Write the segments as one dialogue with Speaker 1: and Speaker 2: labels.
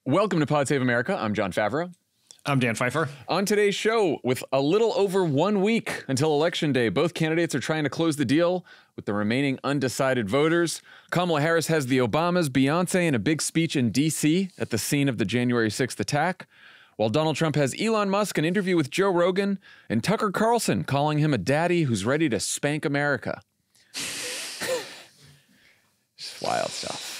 Speaker 1: Welcome to Pod Save America. I'm Jon Favreau.
Speaker 2: I'm Dan Pfeiffer.
Speaker 1: On today's show, with a little over 1 week until Election Day, both candidates are trying to close the deal with the remaining undecided voters. Kamala Harris has the Obamas, Beyoncé, and a big speech in D.C. at the scene of the January 6th attack, while Donald Trump has Elon Musk, an interview with Joe Rogan, and Tucker Carlson calling him a daddy who's ready to spank America. Just wild stuff.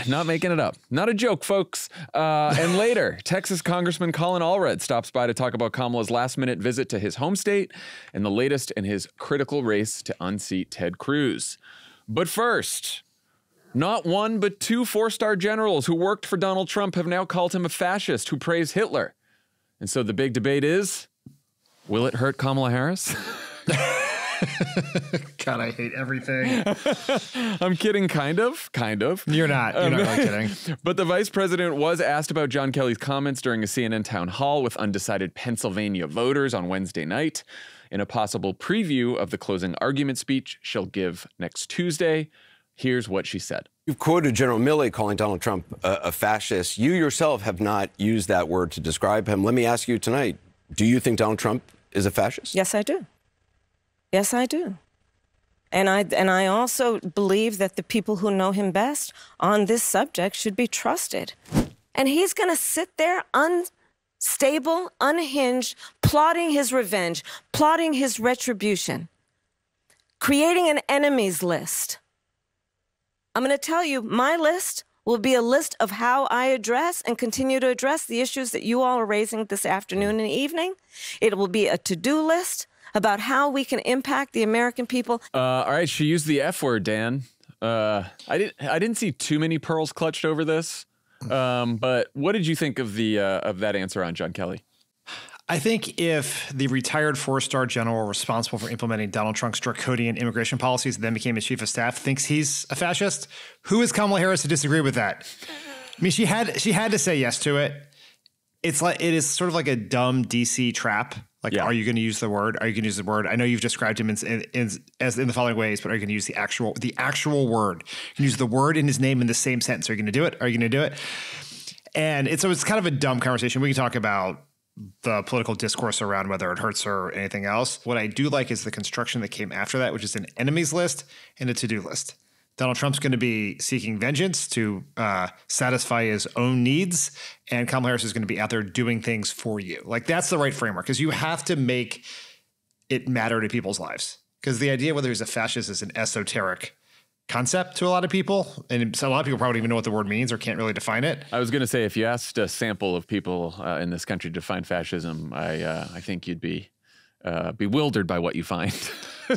Speaker 1: Not making it up. Not a joke, folks. And later, Texas Congressman Colin Allred stops by to talk about Kamala's last-minute visit to his home state and the latest in his critical race to unseat Ted Cruz. But first, not one but two four-star generals who worked for Donald Trump have now called him a fascist who praised Hitler. And so the big debate is, will it hurt Kamala Harris?
Speaker 2: God, I hate everything.
Speaker 1: I'm kidding, kind of.
Speaker 2: You're not really kidding.
Speaker 1: But the vice president was asked about John Kelly's comments during a CNN town hall with undecided Pennsylvania voters on Wednesday night in a possible preview of the closing argument speech she'll give next Tuesday. Here's what she said.
Speaker 3: You've quoted General Milley calling Donald Trump a fascist. You yourself have not used that word to describe him. Let me ask you tonight, do you think Donald Trump is a fascist?
Speaker 4: Yes, I do. Yes, I do. And I also believe that the people who know him best on this subject should be trusted. And he's going to sit there unstable, unhinged, plotting his revenge, plotting his retribution, creating an enemies list. I'm going to tell you, my list will be a list of how I address and continue to address the issues that you all are raising this afternoon and evening. It will be a to-do list about how we can impact the American people.
Speaker 1: All right, she used the F word, Dan. I didn't see too many pearls clutched over this. But what did you think of that answer on John Kelly?
Speaker 2: I think if the retired four-star general responsible for implementing Donald Trump's draconian immigration policies and then became his chief of staff thinks he's a fascist, who is Kamala Harris to disagree with that? I mean, she had to say yes to it. It is sort of like a dumb DC trap. Like, yeah. Are you going to use the word? Are you going to use the word? I know you've described him in the following ways, but are you going to use the actual word? You can use the word in his name in the same sentence. Are you going to do it? Are you going to do it? And it's kind of a dumb conversation. We can talk about the political discourse around whether it hurts her or anything else. What I do like is the construction that came after that, which is an enemies list and a to-do list. Donald Trump's going to be seeking vengeance to satisfy his own needs, and Kamala Harris is going to be out there doing things for you. Like, that's the right framework, because you have to make it matter to people's lives. Because the idea whether he's a fascist is an esoteric concept to a lot of people, and so a lot of people probably don't even know what the word means or can't really define it.
Speaker 1: I was going to say, if you asked a sample of people in this country to define fascism, I think you'd be bewildered by what you find.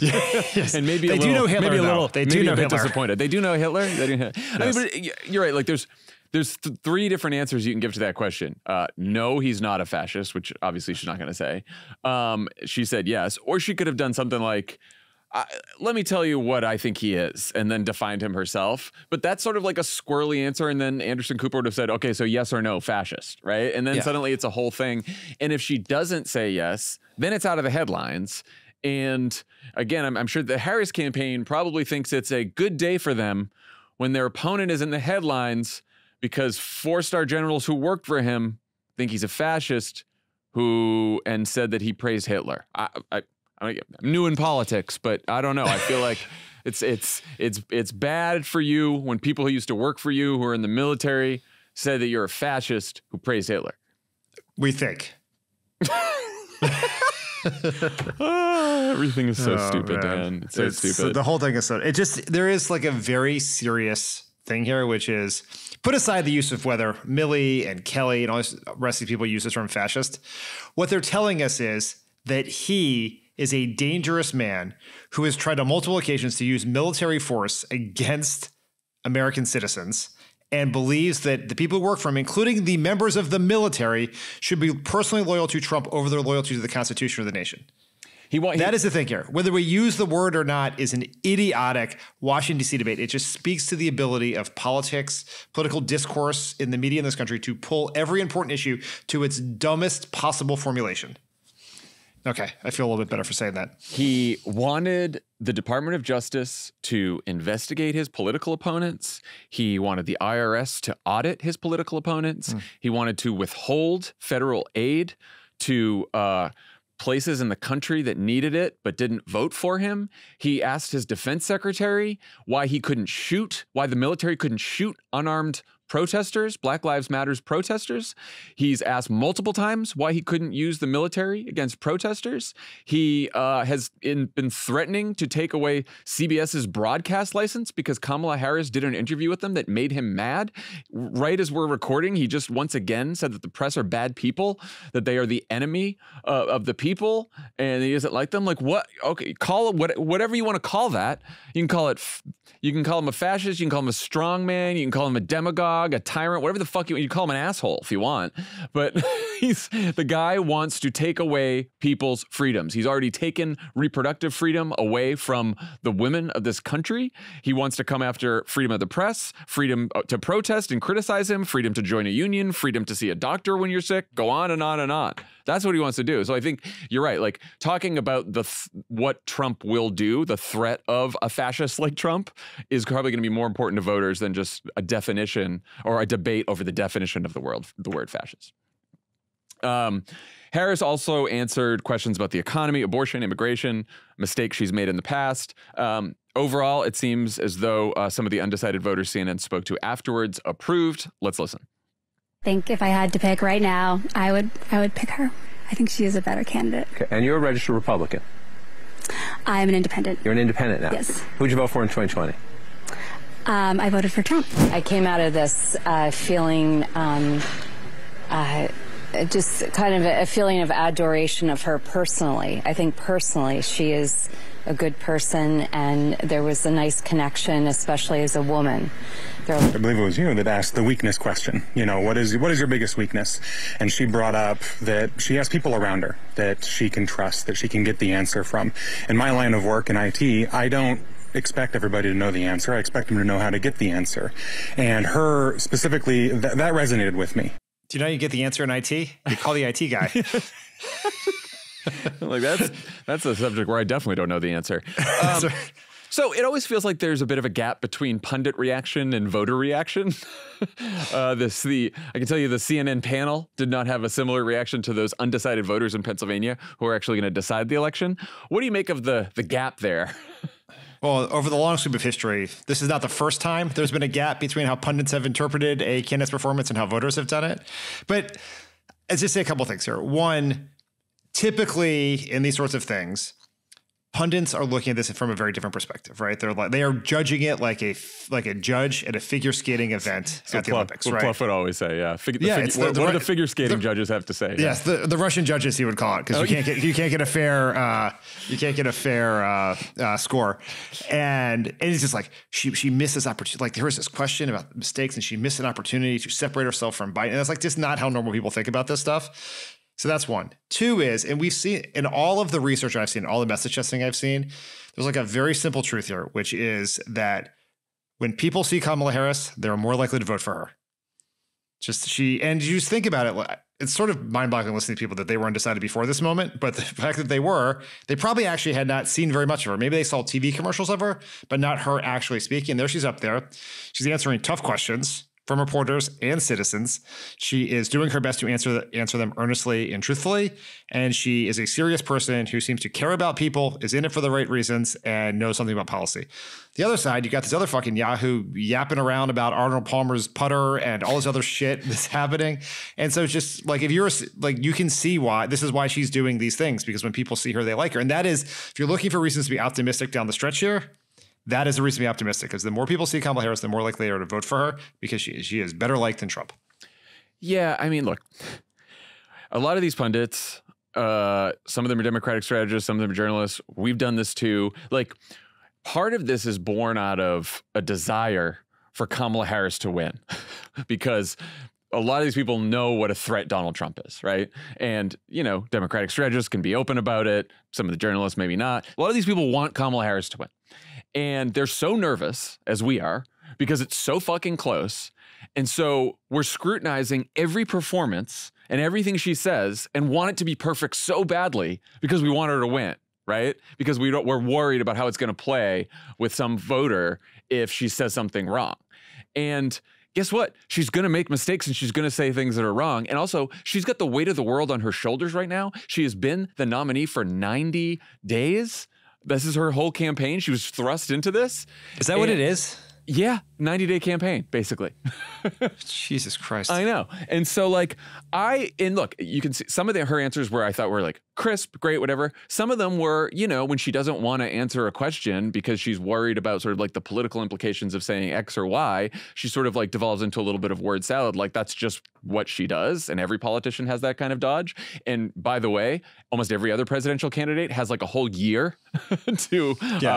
Speaker 2: Yes.
Speaker 1: And maybe
Speaker 2: they do know Hitler. Maybe a little. They do know Hitler.
Speaker 1: Disappointed. They do know Hitler. They do.
Speaker 2: Yes.
Speaker 1: I mean, but you're right. Like, there's three different answers you can give to that question. No, he's not a fascist, which obviously she's not going to say. She said yes, or she could have done something like, let me tell you what I think he is, and then defined him herself. But that's sort of like a squirrely answer. And then Anderson Cooper would have said, okay, so yes or no, fascist, right? And then suddenly it's a whole thing. And if she doesn't say yes, then it's out of the headlines. And again, I'm sure the Harris campaign probably thinks it's a good day for them when their opponent is in the headlines because four-star generals who worked for him think he's a fascist and said that he praised Hitler. I'm new in politics, but I don't know. I feel like it's bad for you when people who used to work for you, who are in the military, say that you're a fascist who praised Hitler.
Speaker 2: We think.
Speaker 1: Everything is so stupid, Dan. It's so stupid.
Speaker 2: So the whole thing is there is like a very serious thing here, which is put aside the use of whether Milley and Kelly and all the rest of the people use the term fascist. What they're telling us is that he is a dangerous man who has tried on multiple occasions to use military force against American citizens and believes that the people who work for him, including the members of the military, should be personally loyal to Trump over their loyalty to the Constitution of the nation. That is the thing here. Whether we use the word or not is an idiotic Washington, D.C. debate. It just speaks to the ability of politics, political discourse in the media in this country to pull every important issue to its dumbest possible formulation. Okay, I feel a little bit better for saying that.
Speaker 1: He wanted the Department of Justice to investigate his political opponents. He wanted the IRS to audit his political opponents. He wanted to withhold federal aid to places in the country that needed it but didn't vote for him. He asked his defense secretary why the military couldn't shoot unarmed protesters, Black Lives Matters protesters. He's asked multiple times why he couldn't use the military against protesters. He has been threatening to take away CBS's broadcast license because Kamala Harris did an interview with them that made him mad. Right as we're recording, he just once again said that the press are bad people, that they are the enemy of the people, and he doesn't like them. Like, what? Okay, call it whatever you want to call that. You can call him a fascist, you can call him a strongman, you can call him a demagogue, a tyrant, whatever the fuck you call him, an asshole if you want. But the guy wants to take away people's freedoms. He's already taken reproductive freedom away from the women of this country. He wants to come after freedom of the press, freedom to protest and criticize him, freedom to join a union, freedom to see a doctor when you're sick, go on and on and on. That's what he wants to do. So I think you're right. Like, talking about what Trump will do, the threat of a fascist like Trump, is probably going to be more important to voters than just a definition or a debate over the definition of the word fascist. Harris also answered questions about the economy, abortion, immigration, mistakes she's made in the past. Overall, it seems as though some of the undecided voters CNN spoke to afterwards approved. Let's listen.
Speaker 5: I think if I had to pick right now, I would pick her. I think she is a better candidate.
Speaker 6: Okay. And you're a registered Republican?
Speaker 5: I'm an independent.
Speaker 6: You're an independent now?
Speaker 5: Yes.
Speaker 6: Who'd you vote for in 2020?
Speaker 5: I voted for Trump.
Speaker 7: I came out of this feeling just kind of a feeling of adoration of her personally. I think personally she is a good person, and there was a nice connection, especially as a woman.
Speaker 8: I believe it was you that asked the weakness question. You know, what is your biggest weakness? And she brought up that she has people around her that she can trust, that she can get the answer from. In my line of work in IT, I don't expect everybody to know the answer. I expect them to know how to get the answer. And her specifically, that resonated with me.
Speaker 2: Do you know how you get the answer in IT? You call the IT guy.
Speaker 1: Like, that's a subject where I definitely don't know the answer. So it always feels like there's a bit of a gap between pundit reaction and voter reaction. I can tell you the CNN panel did not have a similar reaction to those undecided voters in Pennsylvania who are actually going to decide the election. What do you make of the gap there?
Speaker 2: Well, over the long sweep of history, this is not the first time there's been a gap between how pundits have interpreted a candidate's performance and how voters have done it. But let's just say a couple things here. One, typically in these sorts of things, pundits are looking at this from a very different perspective, right? They are judging it like a judge at a figure skating event at the Olympics, right?
Speaker 1: Pluff would always say, yeah. What do the figure skating judges have to say?
Speaker 2: Yes, the Russian judges, he would call it, because you can't get a fair score, and it's just like she missed this opportunity. Like, there was this question about mistakes, and she missed an opportunity to separate herself from Biden. And it's like just not how normal people think about this stuff. So that's one. Two is, and we've seen in all of the research I've seen, all the message testing I've seen, there's like a very simple truth here, which is that when people see Kamala Harris, they're more likely to vote for her. And you just think about it, it's sort of mind-boggling listening to people that they were undecided before this moment, but the fact that they probably actually had not seen very much of her. Maybe they saw TV commercials of her, but not her actually speaking. There she's up there. She's answering tough questions from reporters and citizens. She is doing her best to answer them earnestly and truthfully. And she is a serious person who seems to care about people, is in it for the right reasons, and knows something about policy. The other side, you got this other fucking Yahoo yapping around about Arnold Palmer's putter and all this other shit that's happening. And so it's just like, if you're like, you can see why this is why she's doing these things, because when people see her, they like her. And that is, if you're looking for reasons to be optimistic down the stretch here, that is a reason to be optimistic, because the more people see Kamala Harris, the more likely they are to vote for her, because she is better liked than Trump.
Speaker 1: Yeah, I mean, look, a lot of these pundits, some of them are Democratic strategists, some of them are journalists. We've done this too. Like, part of this is born out of a desire for Kamala Harris to win, because a lot of these people know what a threat Donald Trump is, right? And, Democratic strategists can be open about it. Some of the journalists, maybe not. A lot of these people want Kamala Harris to win. And they're so nervous, as we are, because it's so fucking close. And so we're scrutinizing every performance and everything she says and want it to be perfect so badly because we want her to win, right? Because we're worried about how it's going to play with some voter if she says something wrong. And guess what? She's going to make mistakes and she's going to say things that are wrong. And also, she's got the weight of the world on her shoulders right now. She has been the nominee for 90 days. This is her whole campaign. She was thrust into this.
Speaker 2: Is that what it is?
Speaker 1: Yeah, 90-day campaign, basically.
Speaker 2: Jesus Christ.
Speaker 1: I know. And so look, you can see some of her answers where I thought were like crisp, great, whatever. Some of them were, when she doesn't want to answer a question because she's worried about sort of like the political implications of saying X or Y, she sort of like devolves into a little bit of word salad. Like that's just what she does. And every politician has that kind of dodge. And by the way, almost every other presidential candidate has like a whole year to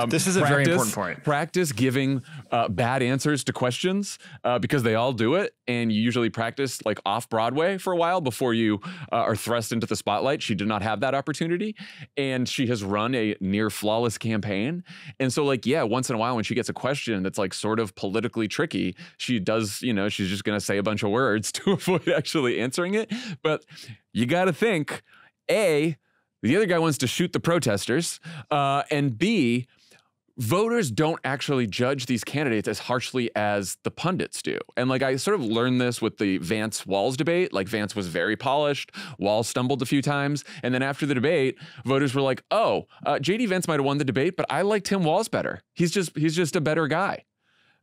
Speaker 2: this is a very important point.
Speaker 1: Practice giving bad answers to questions because they all do it. And you usually practice like off Broadway for a while before you are thrust into the spotlight. She did not have that opportunity. And she has run a near flawless campaign. And so once in a while when she gets a question that's like sort of politically tricky, she does, she's just going to say a bunch of words to avoid actually answering it. But you got to think, A, the other guy wants to shoot the protesters, and B, voters don't actually judge these candidates as harshly as the pundits do. And I sort of learned this with the Vance-Walz debate. Vance was very polished. Walz stumbled a few times. And then after the debate, voters were like, J.D. Vance might have won the debate, but I like Tim Walz better. He's just a better guy.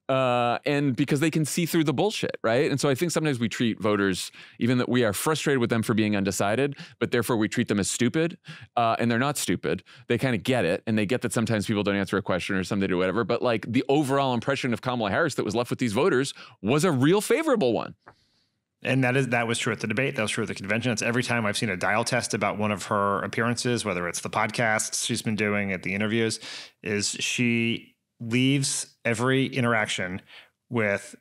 Speaker 1: And because they can see through the bullshit, right? And so I think sometimes we treat voters, even that we are frustrated with them for being undecided, but therefore we treat them as stupid, and they're not stupid. They kind of get it, and they get that sometimes people don't answer a question or something or whatever, but the overall impression of Kamala Harris that was left with these voters was a real favorable one.
Speaker 2: And that was true at the debate. That was true at the convention. It's every time I've seen a dial test about one of her appearances, whether it's the podcasts she's been doing at the interviews, is she leaves every interaction with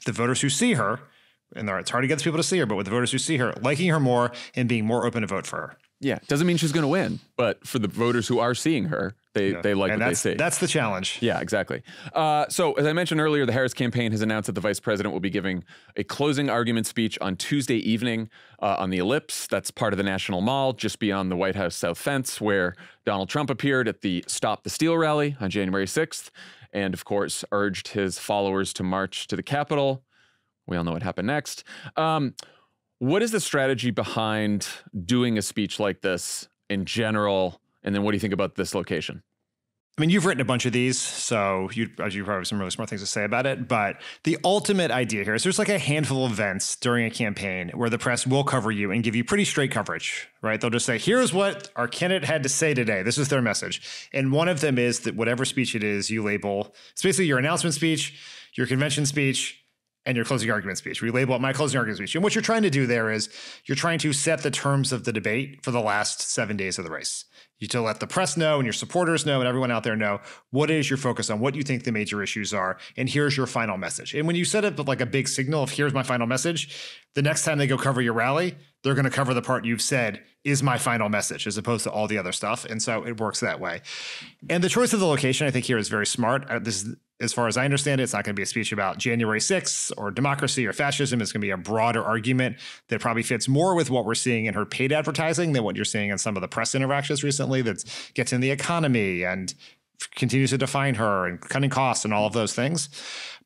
Speaker 2: the voters who see her, and it's hard to get these people to see her, but with the voters who see her, liking her more and being more open to vote for her.
Speaker 1: Yeah, doesn't mean she's going to win, but for the voters who are seeing her, they like what they see.
Speaker 2: That's the challenge.
Speaker 1: Yeah, exactly. So as I mentioned earlier, the Harris campaign has announced that the vice president will be giving a closing argument speech on Tuesday evening on the Ellipse. That's part of the National Mall, just beyond the White House South Fence, where Donald Trump appeared at the Stop the Steal rally on January 6th, and of course urged his followers to march to the Capitol. We all know what happened next. What is the strategy behind doing a speech like this in general? And then what do you think about this location?
Speaker 2: I mean, you've written a bunch of these, so you probably have some really smart things to say about it. But the ultimate idea here is there's a handful of events during a campaign where the press will cover you and give you pretty straight coverage, right? They'll just say, here's what our candidate had to say today. This is their message. And one of them is that whatever speech it is, you label, it's basically your announcement speech, your convention speech, and your closing argument speech. We label it my closing argument speech. And what you're trying to do there is you're trying to set the terms of the debate for the last 7 days of the race. You to let the press know and your supporters know and everyone out there know what is your focus on, what you think the major issues are, and here's your final message. And when you set up a big signal of here's my final message, the next time they go cover your rally, they're going to cover the part you've said is my final message as opposed to all the other stuff. And so it works that way. And the choice of the location, I think here is very smart. This is, as far as I understand it, it's not going to be a speech about January 6th or democracy or fascism. It's going to be a broader argument that probably fits more with what we're seeing in her paid advertising than what you're seeing in some of the press interactions recently that gets in the economy and continues to define her and cutting costs and all of those things.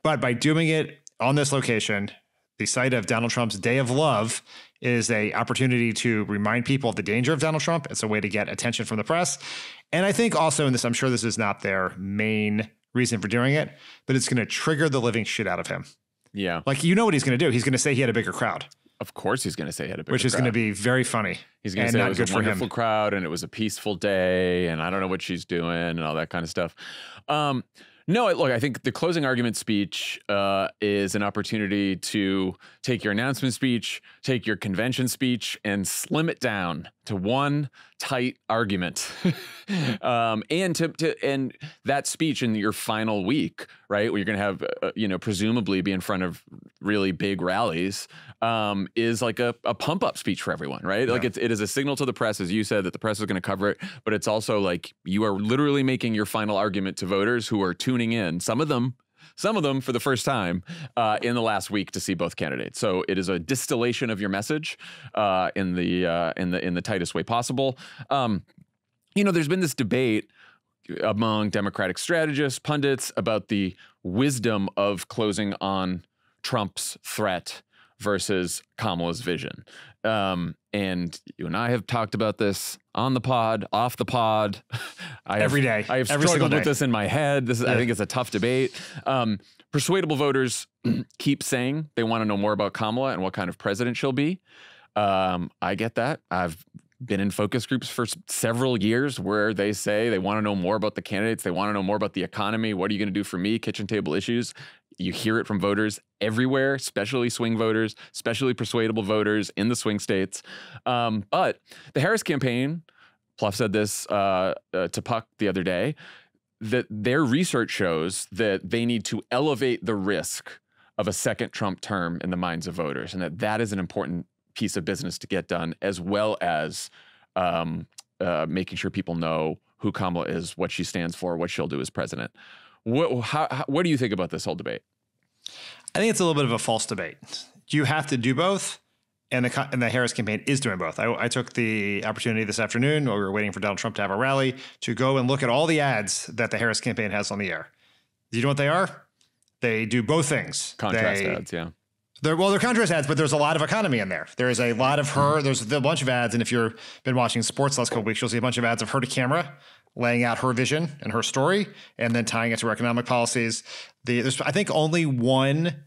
Speaker 2: But by doing it on this location, the site of Donald Trump's Day of Love is an opportunity to remind people of the danger of Donald Trump. It's a way to get attention from the press. And I think also in this, I'm sure this is not their main reason for doing it, but it's going to trigger the living shit out of him.
Speaker 1: Yeah.
Speaker 2: What he's going to do. He's going to say he had a bigger crowd.
Speaker 1: Of course he's going to say he had a bigger crowd.
Speaker 2: Which is going to be very funny.
Speaker 1: He's going to say it was a wonderful crowd and it was a peaceful day and I don't know what she's doing and all that kind of stuff. No, look, I think the closing argument speech is an opportunity to take your announcement speech, take your convention speech, and slim it down to one tight argument, and and that speech in your final week, right, where you're going to have, presumably be in front of really big rallies, is like a pump up speech for everyone, right? Yeah. Like it is a signal to the press, as you said, that the press is going to cover it, but it's also like you are literally making your final argument to voters who are tuning in. Some of them some of them for the first time in the last week to see both candidates. So it is a distillation of your message in the tightest way possible. There's been this debate among Democratic strategists, pundits, about the wisdom of closing on Trump's threat versus Kamala's vision. And you and I have talked about this on the pod, off the pod.
Speaker 2: Every day.
Speaker 1: I have
Speaker 2: Every
Speaker 1: struggled
Speaker 2: day.
Speaker 1: with this in my head. I think it's a tough debate. Persuadable voters keep saying they want to know more about Kamala and what kind of president she'll be. I get that. I've been in focus groups for several years where they say they want to know more about the candidates. They want to know more about the economy. What are you going to do for me? Kitchen table issues. You hear it from voters everywhere, especially swing voters, especially persuadable voters in the swing states. But the Harris campaign, Pluff said this to Puck the other day, that their research shows that they need to elevate the risk of a second Trump term in the minds of voters, and that is an important piece of business to get done, as well as making sure people know who Kamala is, what she stands for, what she'll do as president. What do you think about this whole debate?
Speaker 2: I think it's a little bit of a false debate. You have to do both, and the Harris campaign is doing both. I took the opportunity this afternoon while we were waiting for Donald Trump to have a rally to go and look at all the ads that the Harris campaign has on the air. Do you know what they are? They do both things.
Speaker 1: Contrast ads, yeah.
Speaker 2: They're contrast ads, but there's a lot of economy in there. There is a lot of her. There's a bunch of ads, and if you've been watching sports the last couple of weeks, you'll see a bunch of ads of her to camera, laying out her vision and her story, and then tying it to her economic policies. There's, I think, only one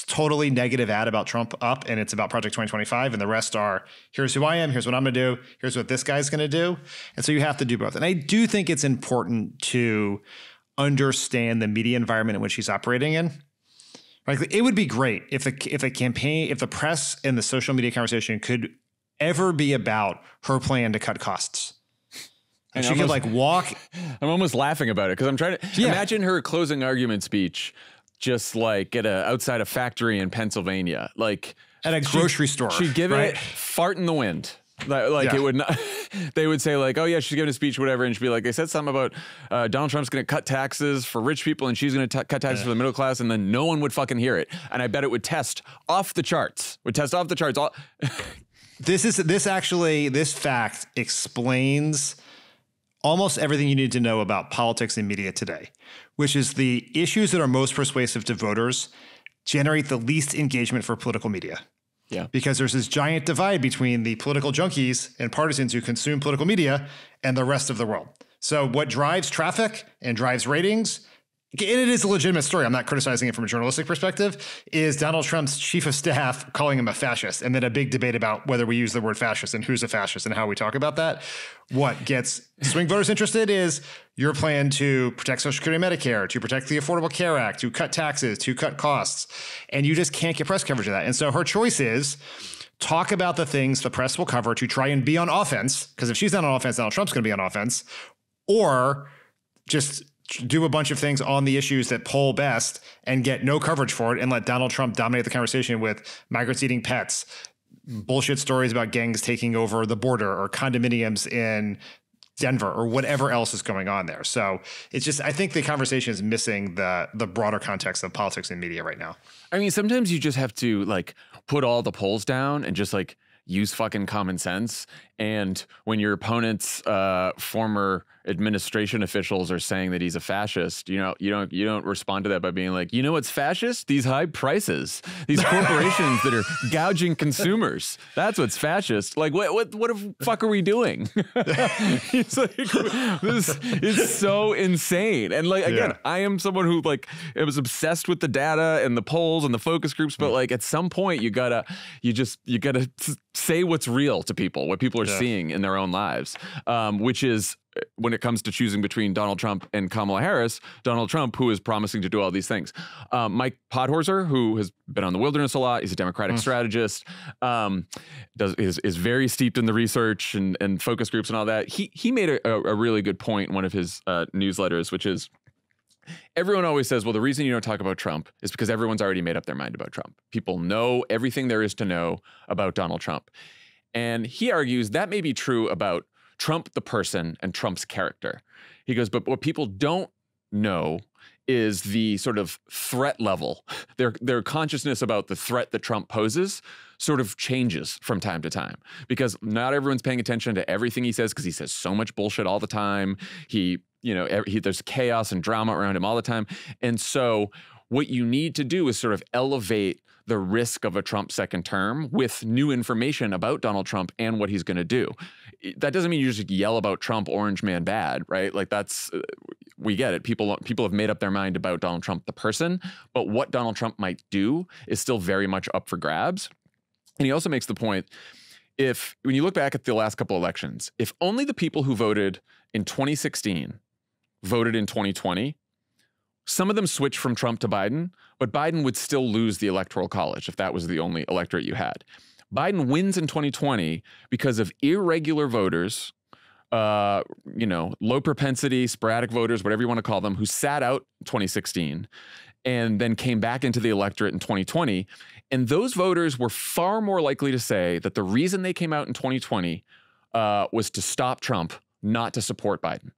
Speaker 2: totally negative ad about Trump up, and it's about Project 2025, and the rest are, here's who I am, here's what I'm going to do, here's what this guy's going to do. And so you have to do both. And I do think it's important to understand the media environment in which he's operating in. Like, it would be great if the press and the social media conversation could ever be about her plan to cut costs. And she could walk.
Speaker 1: I'm almost laughing about it because I'm trying to imagine her closing argument speech just like outside a factory in Pennsylvania, like
Speaker 2: at a grocery store.
Speaker 1: She'd give it fart in the wind. It would not. They would say like, oh yeah, she's giving a speech, whatever, and she'd be like, they said something about Donald Trump's going to cut taxes for rich people, and she's going to cut taxes for the middle class, and then no one would fucking hear it. And I bet it would test off the charts.
Speaker 2: This fact explains almost everything you need to know about politics and media today, which is the issues that are most persuasive to voters generate the least engagement for political media.
Speaker 1: Yeah.
Speaker 2: Because there's this giant divide between the political junkies and partisans who consume political media and the rest of the world. So what drives traffic and drives ratings, and it is a legitimate story, I'm not criticizing it from a journalistic perspective, is Donald Trump's chief of staff calling him a fascist, and then a big debate about whether we use the word fascist and who's a fascist and how we talk about that. What gets swing voters interested is your plan to protect Social Security and Medicare, to protect the Affordable Care Act, to cut taxes, to cut costs, and you just can't get press coverage of that. And so her choice is talk about the things the press will cover to try and be on offense, because if she's not on offense, Donald Trump's going to be on offense, or just do a bunch of things on the issues that poll best and get no coverage for it and let Donald Trump dominate the conversation with migrants eating pets, bullshit stories about gangs taking over the border or condominiums in Denver or whatever else is going on there. So it's just, I think the conversation is missing the broader context of politics and media right now.
Speaker 1: I mean, sometimes you just have to put all the polls down and just use fucking common sense. And when your opponent's former administration officials are saying that he's a fascist, you don't respond to that by being like, you know what's fascist? These high prices, these corporations that are gouging consumers. That's what's fascist. Like, what the fuck are we doing? It's like, this is so insane. And again, I am someone who was obsessed with the data and the polls and the focus groups, but at some point you gotta say what's real to people, what people are seeing in their own lives, which is, when it comes to choosing between Donald Trump and Kamala Harris, Donald Trump, who is promising to do all these things. Mike Podhorzer, who has been on The Wilderness a lot, he's a Democratic strategist, is very steeped in the research and focus groups and all that. He made a really good point in one of his newsletters, which is, everyone always says, well, the reason you don't talk about Trump is because everyone's already made up their mind about Trump. People know everything there is to know about Donald Trump. And he argues that may be true about Trump the person and Trump's character. He goes, but what people don't know is the sort of threat level. Their consciousness about the threat that Trump poses sort of changes from time to time, because not everyone's paying attention to everything he says, because he says so much bullshit all the time. There's chaos and drama around him all the time. And so what you need to do is sort of elevate the risk of a Trump second term with new information about Donald Trump and what he's going to do. That doesn't mean you just yell about Trump, orange man bad, right? Like we get it. People have made up their mind about Donald Trump, the person, but what Donald Trump might do is still very much up for grabs. And he also makes the point, when you look back at the last couple elections, if only the people who voted in 2016 voted in 2020, some of them switched from Trump to Biden, but Biden would still lose the Electoral College if that was the only electorate you had. Biden wins in 2020 because of irregular voters, low propensity, sporadic voters, whatever you want to call them, who sat out 2016 and then came back into the electorate in 2020. And those voters were far more likely to say that the reason they came out in 2020 was to stop Trump, not to support Biden.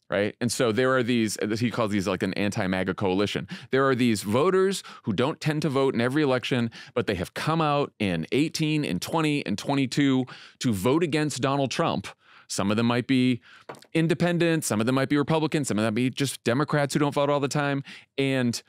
Speaker 1: Right. And so there are these, he calls these like an anti-MAGA coalition. There are these voters who don't tend to vote in every election, but they have come out in 18 and 20 and 22 to vote against Donald Trump. Some of them might be independent. Some of them might be Republicans. Some of them might be just Democrats who don't vote all the time. And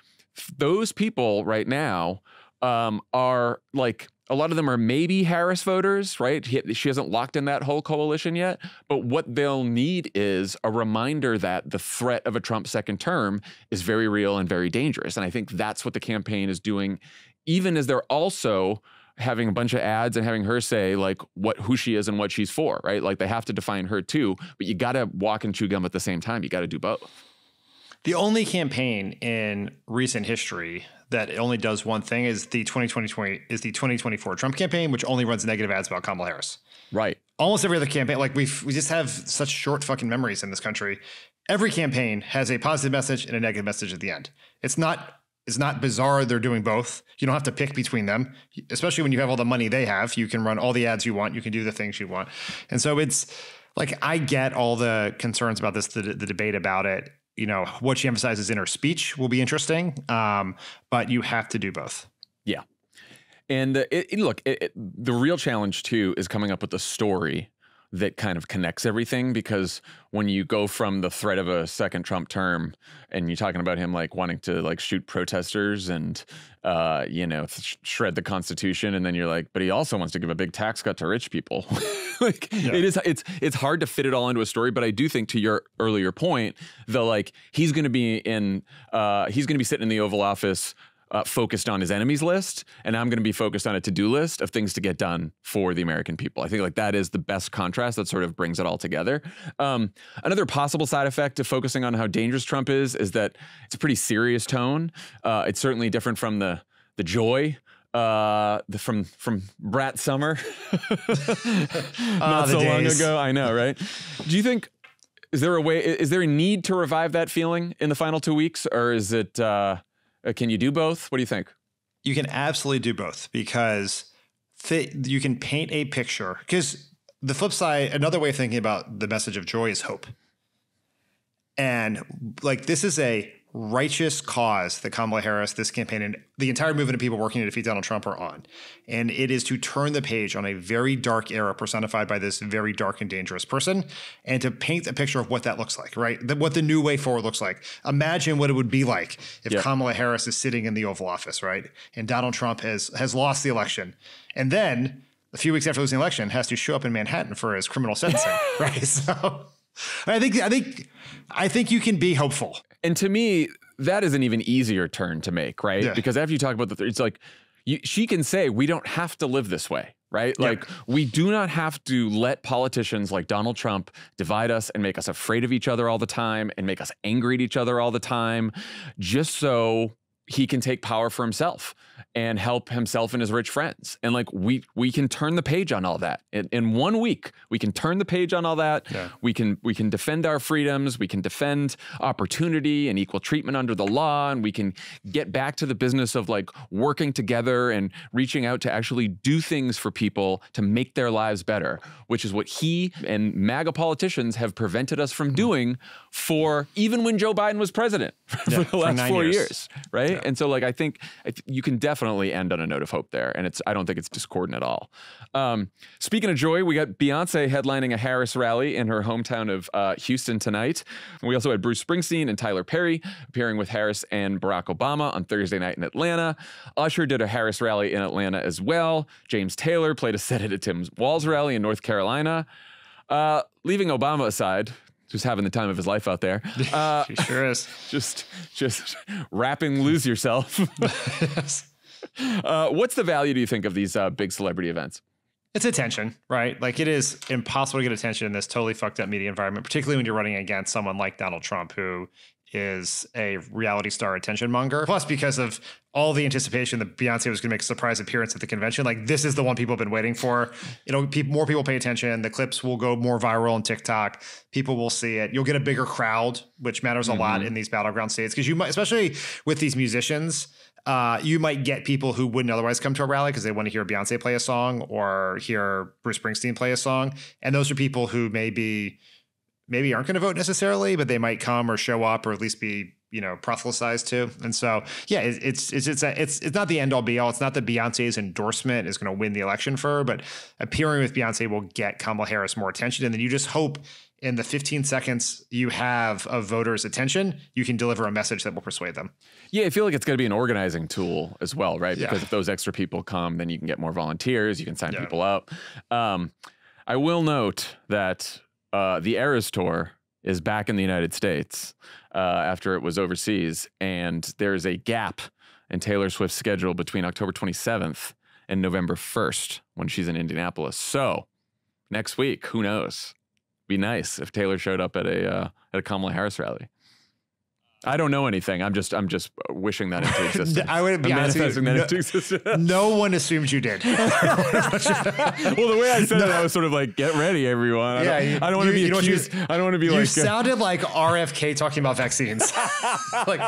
Speaker 1: those people right now are like, a lot of them are maybe Harris voters, right? She hasn't locked in that whole coalition yet. But what they'll need is a reminder that the threat of a Trump second term is very real and very dangerous. And I think that's what the campaign is doing, even as they're also having a bunch of ads and having her say like who she is and what she's for, right? Like they have to define her too, but you got to walk and chew gum at the same time. You got to do both.
Speaker 2: The only campaign in recent history that only does one thing is the 2024 Trump campaign, which only runs negative ads about Kamala Harris. Right. Almost every other campaign, like we just have such short fucking memories in this country. Every campaign has a positive message and a negative message at the end. It's not bizarre they're doing both. You don't have to pick between them, especially when you have all the money they have. You can run all the ads you want. You can do the things you want. And so it's like, I get all the concerns about this, the debate about it. You know, what she emphasizes in her speech will be interesting, but you have to do both.
Speaker 1: Yeah. And the real challenge, too, is coming up with a story that kind of connects everything, because when you go from the threat of a second Trump term and you're talking about him like wanting to like shoot protesters and, shred the Constitution. And then you're like, but he also wants to give a big tax cut to rich people. It's hard to fit it all into a story. But I do think, to your earlier point, he's going to be sitting in the Oval Office focused on his enemies list, and I'm going to be focused on a to-do list of things to get done for the American people. I think like that is the best contrast that sort of brings it all together. Another possible side effect of focusing on how dangerous Trump is that it's a pretty serious tone. It's certainly different from the joy from Brat Summer not so long ago. I know, right? Do you think, is there a need to revive that feeling in the final 2 weeks, or is it can you do both? What do you think?
Speaker 2: You can absolutely do both, because you can paint a picture. Because the flip side, another way of thinking about the message of joy is hope. And like, this is a righteous cause that Kamala Harris, this campaign, and the entire movement of people working to defeat Donald Trump are on. And it is to turn the page on a very dark era personified by this very dark and dangerous person, and to paint a picture of what that looks like, right? What the new way forward looks like. Imagine what it would be like if Kamala Harris is sitting in the Oval Office, right? And Donald Trump has lost the election. And then a few weeks after losing the election has to show up in Manhattan for his criminal sentencing, right? So I think you can be hopeful.
Speaker 1: And to me, that is an even easier turn to make, right? Yeah. Because after you talk about it's like, she can say, we don't have to live this way, right? Yeah. Like, we do not have to let politicians like Donald Trump divide us and make us afraid of each other all the time and make us angry at each other all the time, just so he can take power for himself and help himself and his rich friends. And like we can turn the page on all that. In 1 week, we can turn the page on all that. Yeah. We can defend our freedoms. We can defend opportunity and equal treatment under the law. And we can get back to the business of like working together and reaching out to actually do things for people to make their lives better, which is what he and MAGA politicians have prevented us from doing for even when Joe Biden was president for the last 4 years, right? Yeah. And so like I think you can definitely end on a note of hope there, and I don't think it's discordant at all. Speaking of joy, we got Beyoncé headlining a Harris rally in her hometown of Houston tonight. And we also had Bruce Springsteen and Tyler Perry appearing with Harris and Barack Obama on Thursday night in Atlanta. Usher did a Harris rally in Atlanta as well. James Taylor played a set at a Tim Walz rally in North Carolina. Leaving Obama aside, just having the time of his life out there.
Speaker 2: He sure is.
Speaker 1: Just rapping Lose Yourself.
Speaker 2: Yes.
Speaker 1: What's the value, do you think, of these big celebrity events?
Speaker 2: It's attention, right? Like it is impossible to get attention in this totally fucked up media environment, particularly when you're running against someone like Donald Trump, who is a reality star attention monger. Plus, because of all the anticipation that Beyonce was going to make a surprise appearance at the convention, like this is the one people have been waiting for. You know, more people pay attention. The clips will go more viral on TikTok. People will see it. You'll get a bigger crowd, which matters a lot in these battleground states, because you might, especially with these musicians, you might get people who wouldn't otherwise come to a rally because they want to hear Beyonce play a song or hear Bruce Springsteen play a song. And those are people who maybe aren't going to vote necessarily, but they might come or show up or at least be, you know, proselytized to. And so, yeah, it's not the end all be all. It's not that Beyonce's endorsement is going to win the election for her, but appearing with Beyonce will get Kamala Harris more attention. And then you just hope in the 15 seconds you have of voters' attention, you can deliver a message that will persuade them.
Speaker 1: Yeah, I feel like it's going to be an organizing tool as well, right? Because if those extra people come, then you can get more volunteers, you can sign people up. I will note that the Eras Tour is back in the United States after it was overseas, and there's a gap in Taylor Swift's schedule between October 27th and November 1st when she's in Indianapolis. So next week, who knows? Be nice if Taylor showed up at a Kamala Harris rally. I don't know anything. I'm just wishing that into existence.
Speaker 2: I would be honest with you,
Speaker 1: into existence.
Speaker 2: No one assumed you did.
Speaker 1: Well, the way I said it, I was sort of like, "Get ready, everyone." I don't want to be accused. I don't want to be like.
Speaker 2: You sounded like RFK talking about vaccines. Like,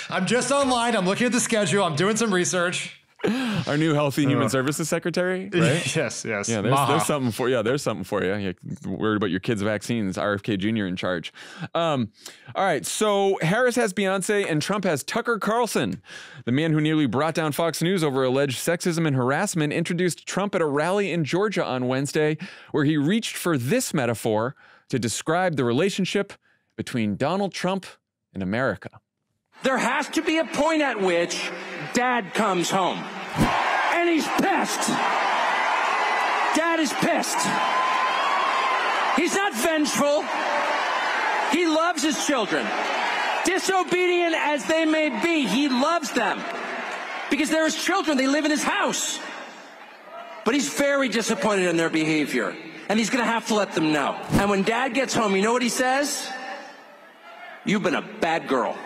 Speaker 2: I'm just online. I'm looking at the schedule. I'm doing some research.
Speaker 1: Our new Health and Human Services Secretary, right?
Speaker 2: Yes.
Speaker 1: Yeah, there's something for you. Yeah, there's something for you. You're worried about your kids' vaccines. RFK Jr. in charge. All right, so Harris has Beyonce and Trump has Tucker Carlson. The man who nearly brought down Fox News over alleged sexism and harassment introduced Trump at a rally in Georgia on Wednesday, where he reached for this metaphor to describe the relationship between Donald Trump and America.
Speaker 9: There has to be a point at which Dad comes home, and he's pissed. Dad is pissed. He's not vengeful. He loves his children. Disobedient as they may be, he loves them. Because they're his children, they live in his house. But he's very disappointed in their behavior, and he's gonna have to let them know. And when Dad gets home, you know what he says? You've been a bad girl.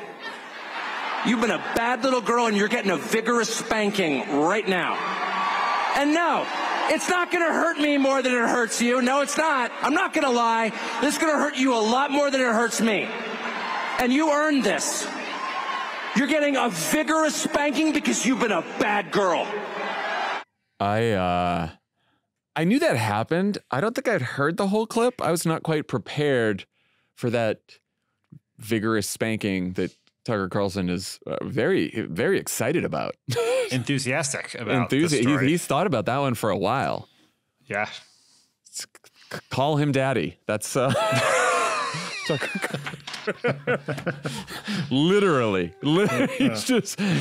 Speaker 9: You've been a bad little girl, and you're getting a vigorous spanking right now. And no, it's not going to hurt me more than it hurts you. No, it's not. I'm not going to lie. This is going to hurt you a lot more than it hurts me. And you earned this. You're getting a vigorous spanking because you've been a bad girl.
Speaker 1: I knew that happened. I don't think I'd heard the whole clip. I was not quite prepared for that vigorous spanking that Tucker Carlson is very, very excited about.
Speaker 2: Enthusiastic about the story.
Speaker 1: He's thought about that one for a while.
Speaker 2: Yeah.
Speaker 1: Call him daddy. That's literally.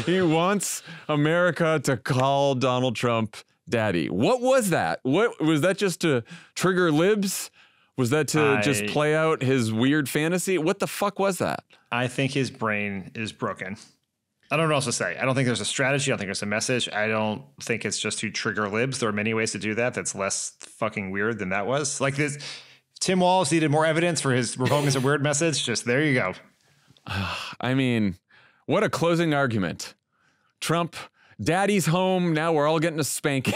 Speaker 1: He wants America to call Donald Trump daddy. What was that? What was that, just to trigger libs? Was that to just play out his weird fantasy? What the fuck was that?
Speaker 2: I think his brain is broken. I don't know what else to say. I don't think there's a strategy. I don't think there's a message. I don't think it's just to trigger libs. There are many ways to do that that's less fucking weird than that was. Like this, Tim Walz needed more evidence for his Republicans a weird message. Just there you go.
Speaker 1: I mean, what a closing argument Trump, daddy's home. Now we're all getting a spanking.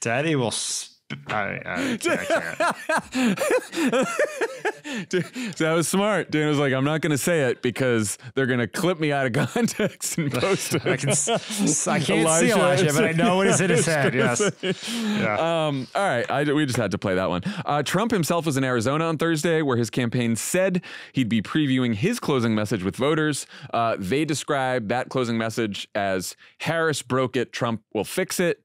Speaker 2: Daddy will. I can't.
Speaker 1: Dude, so that was smart. Dan was like, I'm not going to say it because they're going to clip me out of context and post it.
Speaker 2: I can't see Elijah, but I know what is in his head. Yes. Yeah.
Speaker 1: All right. We just had to play that one. Trump himself was in Arizona on Thursday, where his campaign said he'd be previewing his closing message with voters. They described that closing message as Harris broke it, Trump will fix it.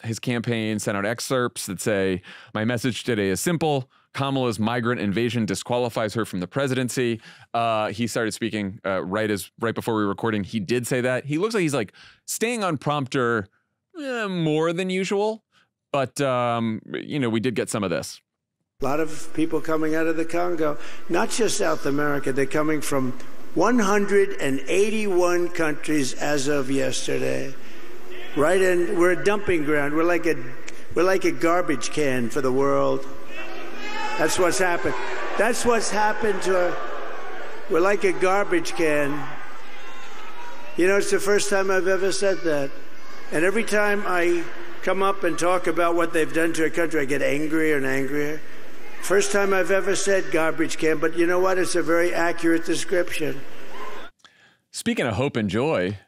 Speaker 1: His campaign sent out excerpts that say, my message today is simple. Kamala's migrant invasion disqualifies her from the presidency. He started speaking right before we were recording. He did say that. He looks like he's like staying on prompter more than usual. But, we did get some of this.
Speaker 10: A lot of people coming out of the Congo, not just South America. They're coming from 181 countries as of yesterday. Right, and we're a dumping ground. We're like a garbage can for the world. That's what's happened. That's what's happened to we're like a garbage can. It's the first time I've ever said that. And every time I come up and talk about what they've done to a country, I get angrier and angrier. First time I've ever said garbage can, but you know what? It's a very accurate description.
Speaker 1: Speaking of hope and joy,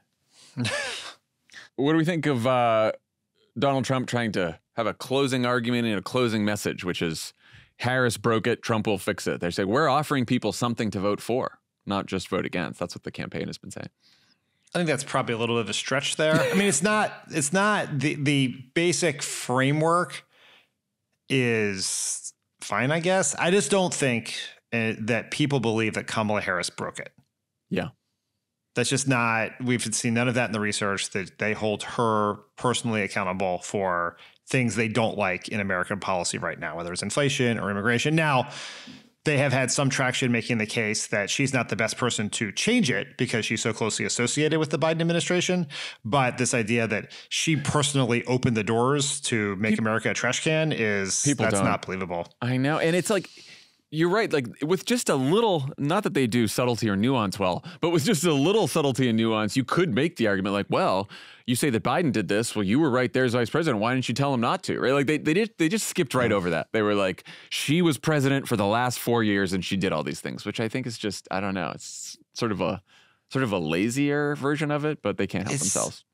Speaker 1: what do we think of Donald Trump trying to have a closing argument and a closing message, which is Harris broke it, Trump will fix it? They say we're offering people something to vote for, not just vote against. That's what the campaign has been saying.
Speaker 2: I think that's probably a little bit of a stretch there. I mean, it's not the basic framework is fine, I guess. I just don't think that people believe that Kamala Harris broke it.
Speaker 1: Yeah.
Speaker 2: That's just not, we've seen none of that in the research, that they hold her personally accountable for things they don't like in American policy right now, whether it's inflation or immigration. Now, they have had some traction making the case that she's not the best person to change it because she's so closely associated with the Biden administration. But this idea that she personally opened the doors to make America a trash can that's not believable.
Speaker 1: I know. And it's like, you're right. Like with just a little, not that they do subtlety or nuance well, but with just a little subtlety and nuance, you could make the argument like, well, you say that Biden did this. Well, you were right there as vice president. Why didn't you tell him not to? Right? Like they just skipped right over that. They were like, she was president for the last 4 years and she did all these things, which I think is just, I don't know. It's sort of a lazier version of it, but they can't help themselves.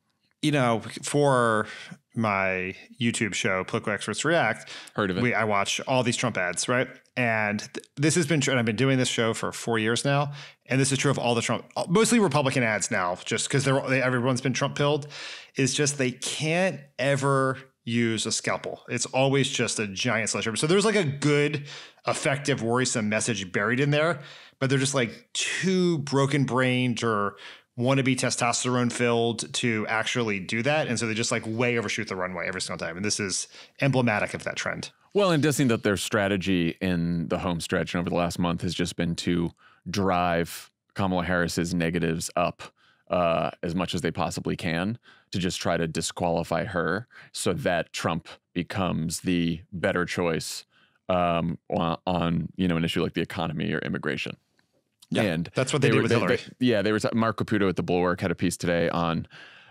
Speaker 2: For my YouTube show, Political Experts React,
Speaker 1: heard of it.
Speaker 2: I watch all these Trump ads, right? And this has been true. And I've been doing this show for 4 years now. And this is true of all the Trump, mostly Republican ads now, just because everyone's been Trump pilled, is just they can't ever use a scalpel. It's always just a giant sledgehammer. So there's like a good, effective, worrisome message buried in there, but they're just like too broken brained or want to be testosterone filled to actually do that. And so they just like way overshoot the runway every single time. And this is emblematic of that trend.
Speaker 1: Well, and it does seem that their strategy in the home stretch and over the last month has just been to drive Kamala Harris's negatives up as much as they possibly can to just try to disqualify her so that Trump becomes the better choice on an issue like the economy or immigration.
Speaker 2: Yeah, and that's what they did with Hillary.
Speaker 1: They were. Mark Caputo at The Bulwark had a piece today on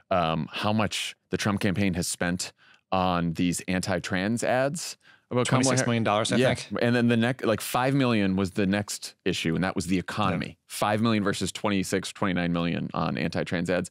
Speaker 1: how much the Trump campaign has spent on these anti-trans ads about
Speaker 2: $26 million, I think.
Speaker 1: And then the next, like $5 million was the next issue, and that was the economy. Yeah. $5 million versus 29 million on anti-trans ads.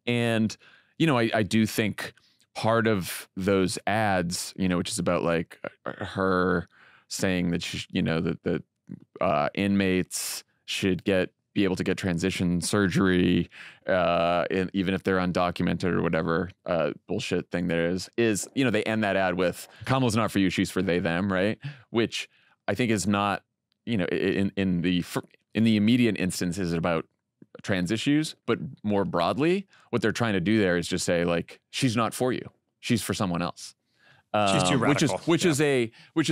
Speaker 1: And, I do think part of those ads, which is about like her saying that, that inmates should be able to get transition surgery, even if they're undocumented or whatever bullshit thing there is, they end that ad with Kamala's not for you, she's for they, them, right? Which I think is not, in the immediate instance is about trans issues, but more broadly, what they're trying to do there is just say like, she's not for you, she's for someone else.
Speaker 2: She's too radical.
Speaker 1: Which is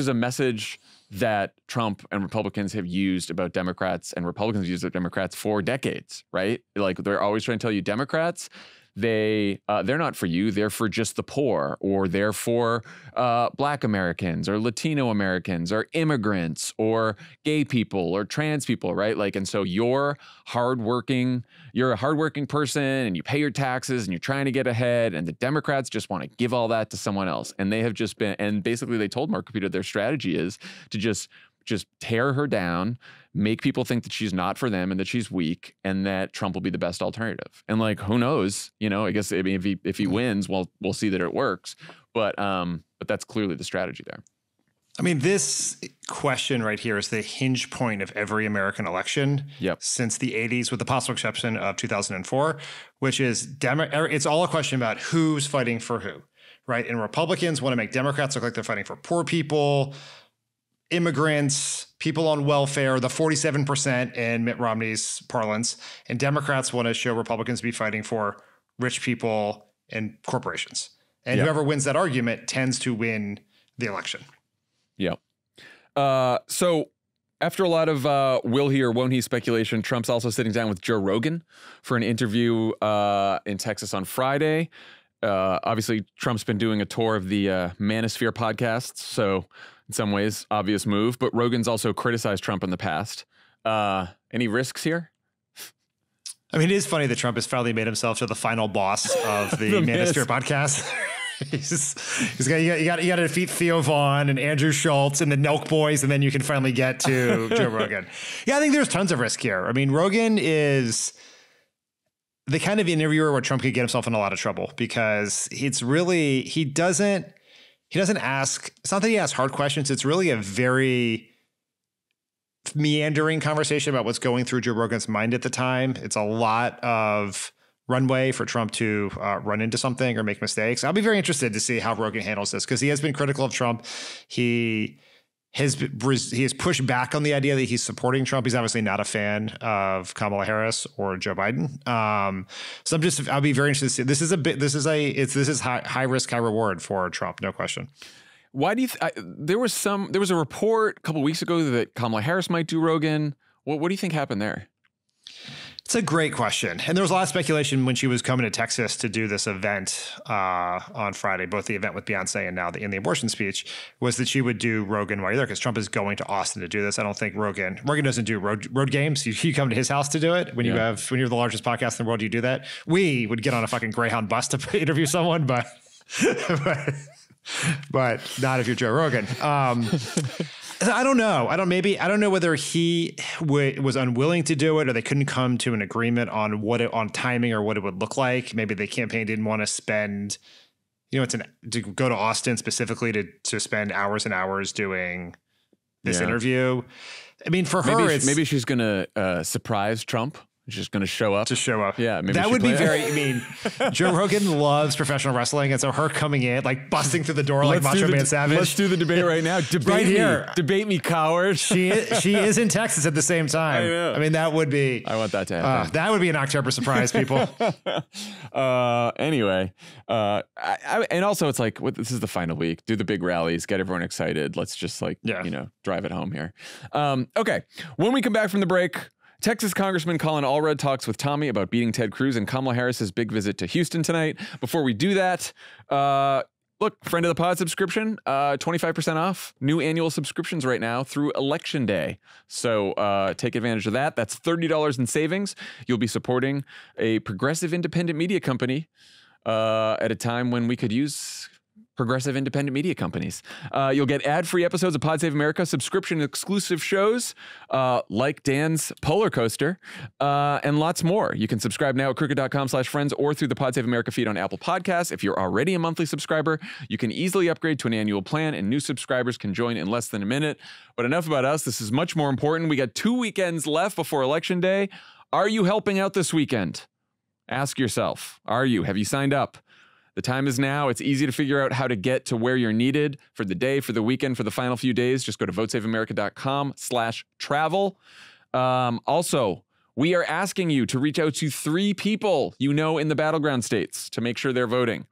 Speaker 1: a message that Trump and Republicans have used about Democrats and Republicans have used about Democrats for decades, right? Like they're always trying to tell you Democrats, they're not for you. They're for just the poor, or they're for Black Americans or Latino Americans or immigrants or gay people or trans people, right? Like, and so you're a hardworking person and you pay your taxes and you're trying to get ahead, and the Democrats just want to give all that to someone else. And they have just been, and basically they told Mark Capito their strategy is to just tear her down, make people think that she's not for them and that she's weak, and that Trump will be the best alternative. And like, who knows? You know, I guess, I mean, if he wins, well, we'll see that it works. But that's clearly the strategy there.
Speaker 2: I mean, this question right here is the hinge point of every American election since the 80s, with the possible exception of 2004, which is it's all a question about who's fighting for who, right? And Republicans want to make Democrats look like they're fighting for poor people, immigrants, people on welfare, the 47% in Mitt Romney's parlance, and Democrats want to show Republicans to be fighting for rich people and corporations. And whoever wins that argument tends to win the election.
Speaker 1: Yeah. So after a lot of will he or won't he speculation, Trump's also sitting down with Joe Rogan for an interview in Texas on Friday. Obviously, Trump's been doing a tour of the Manosphere podcasts, so in some ways, obvious move. But Rogan's also criticized Trump in the past. Any risks here?
Speaker 2: I mean, it is funny that Trump has finally made himself to the final boss of the Manosphere podcast. You got to defeat Theo Vaughn and Andrew Schultz and the Nelk Boys, and then you can finally get to Joe Rogan. Yeah, I think there's tons of risk here. I mean, Rogan is the kind of interviewer where Trump could get himself in a lot of trouble, because it's really, he doesn't ask, it's not that he asks hard questions. It's really a very meandering conversation about what's going through Joe Rogan's mind at the time. It's a lot of runway for Trump to run into something or make mistakes. I'll be very interested to see how Rogan handles this, because he has been critical of Trump. He has pushed back on the idea that he's supporting Trump. He's obviously not a fan of Kamala Harris or Joe Biden. So I'll be very interested to see. This is high risk, high reward for Trump, no question.
Speaker 1: Why do you? There was a report a couple of weeks ago that Kamala Harris might do Rogan. What do you think happened there?
Speaker 2: It's a great question. And there was a lot of speculation when she was coming to Texas to do this event on Friday, both the event with Beyoncé and now in the abortion speech, was that she would do Rogan while you're there, because Trump is going to Austin to do this. I don't think Rogan doesn't do road games. You come to his house to do it. When you're the largest podcast in the world, you do that. We would get on a fucking Greyhound bus to interview someone, but not if you're Joe Rogan. I don't know. I don't know whether he was unwilling to do it, or they couldn't come to an agreement on timing or what it would look like. Maybe the campaign didn't want to spend, to go to Austin specifically to spend hours and hours doing this interview. I mean, for her,
Speaker 1: maybe she's going to surprise Trump. She's just going to show up. Yeah. Maybe
Speaker 2: that would be Joe Rogan loves professional wrestling. And so her coming in, like busting through the door like Macho Man Savage.
Speaker 1: Let's do the debate right now. Debate me, coward.
Speaker 2: She is in Texas at the same time. I mean, that would be.
Speaker 1: I want that to happen.
Speaker 2: That would be an October surprise, people.
Speaker 1: Anyway. And also it's like, this is the final week. Do the big rallies. Get everyone excited. Let's just drive it home here. Okay. When we come back from the break, Texas Congressman Colin Allred talks with Tommy about beating Ted Cruz and Kamala Harris's big visit to Houston tonight. Before we do that, look, friend of the pod subscription, 25% off. New annual subscriptions right now through Election Day. So take advantage of that. That's $30 in savings. You'll be supporting a progressive independent media company at a time when we could use progressive independent media companies. You'll get ad-free episodes of Pod Save America, subscription exclusive shows like Dan's Polar Coaster, and lots more. You can subscribe now at crooked.com/friends or through the Pod Save America feed on Apple Podcasts. If you're already a monthly subscriber, you can easily upgrade to an annual plan, and new subscribers can join in less than a minute. But enough about us. This is much more important. We got 2 weekends left before Election Day. Are you helping out this weekend? Ask yourself, are you? Have you signed up? The time is now. It's easy to figure out how to get to where you're needed for the day, for the weekend, for the final few days. Just go to votesaveamerica.com/travel. Also, we are asking you to reach out to 3 people in the battleground states to make sure they're voting.